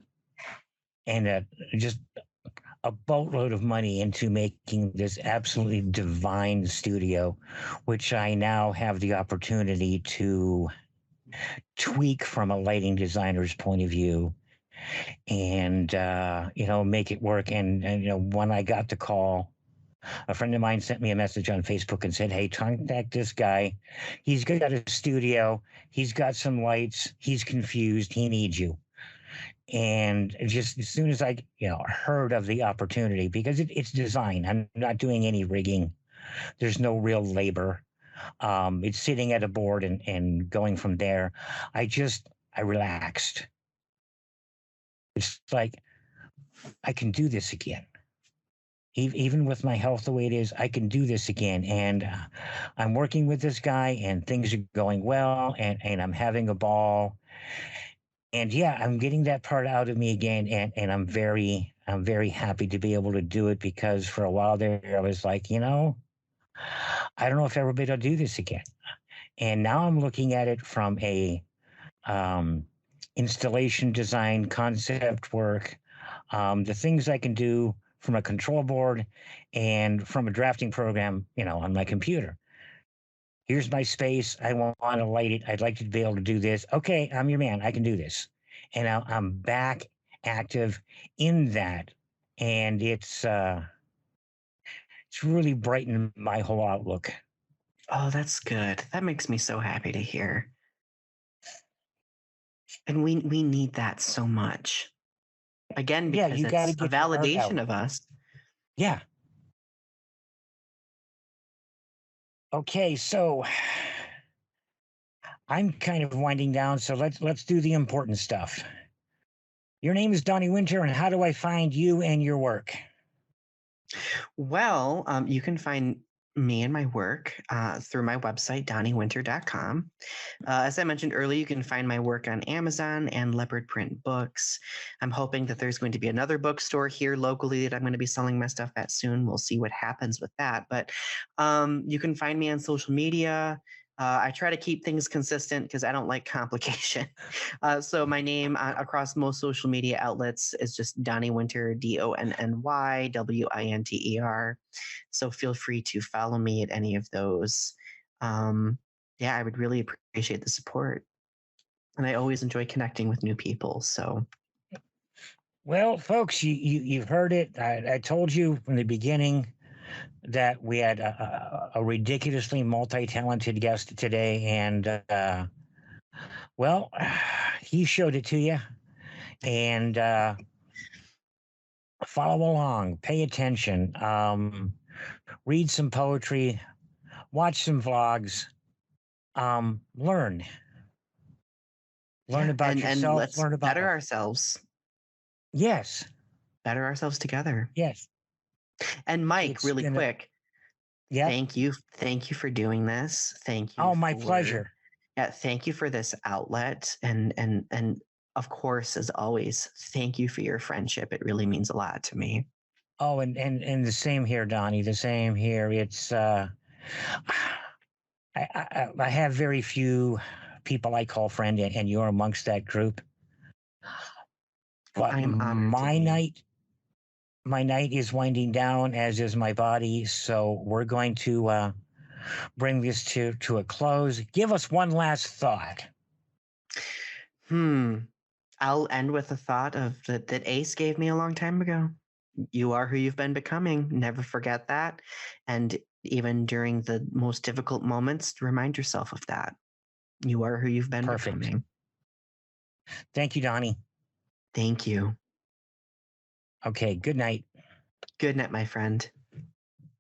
and just a boatload of money into making this absolutely divine studio, which I now have the opportunity to tweak from a lighting designer's point of view and make it work. And when I got the call, a friend of mine sent me a message on Facebook and said, hey, contact this guy. He's got a studio, he's got some lights, he's confused, he needs you. And just as soon as I heard of the opportunity, because it's design, I'm not doing any rigging, there's no real labor. It's sitting at a board and going from there. I relaxed. It's like I can do this again. Even with my health the way it is, I can do this again. And I'm working with this guy, and things are going well, and I'm having a ball. And yeah, I'm getting that part out of me again, and I'm very happy to be able to do it, because for a while there I was like, I don't know if everybody will do this again. And now I'm looking at it from a um, installation design, concept work, the things I can do from a control board and from a drafting program, on my computer. Here's my space. I want to light it. I'd like to be able to do this. Okay, I'm your man. I can do this. And I'm back active in that. And it's really brightened my whole outlook. Oh, that's good. That makes me so happy to hear. And we need that so much. Again, Yeah, because you got to it's a get your art out. validation of us. Yeah. Okay, so I'm kind of winding down, so let's do the important stuff. Your name is Donny Winter, and how do I find you and your work? Well, you can find me and my work through my website, donnywinter.com. As I mentioned earlier, you can find my work on Amazon and Leopard Print Books. I'm hoping that there's going to be another bookstore here locally that I'm going to be selling my stuff at soon. We'll see what happens with that. But you can find me on social media. I try to keep things consistent because I don't like complication. So my name across most social media outlets is just Donny Winter, DonnyWinter. So feel free to follow me at any of those. Yeah, I would really appreciate the support. And I always enjoy connecting with new people. So, Well, folks, you've heard it. I told you from the beginning that we had a ridiculously multi-talented guest today, and well, he showed it to you. And follow along, pay attention, read some poetry, watch some vlogs, learn yeah, about and yourself, let's learn about better others. ourselves, Yes, better ourselves together. yes. And Mike, It's really been a, quick, yep. Thank you for doing this. Thank you Oh, my for pleasure. yeah, thank you for this outlet. And of course, as always, thank you for your friendship. It really means a lot to me. Oh, and the same here, Donnie. The same here. It's I have very few people I call friend, and you're amongst that group. But I am honored to be. my night is winding down, as is my body. So we're going to bring this to a close. Give us one last thought. Hmm. I'll end with a thought of that Ace gave me a long time ago. You are who you've been becoming. Never forget that. And even during the most difficult moments, remind yourself of that. You are who you've been Perfect. becoming. Thank you, Donnie. Thank you. Okay. Good night. Good night, my friend.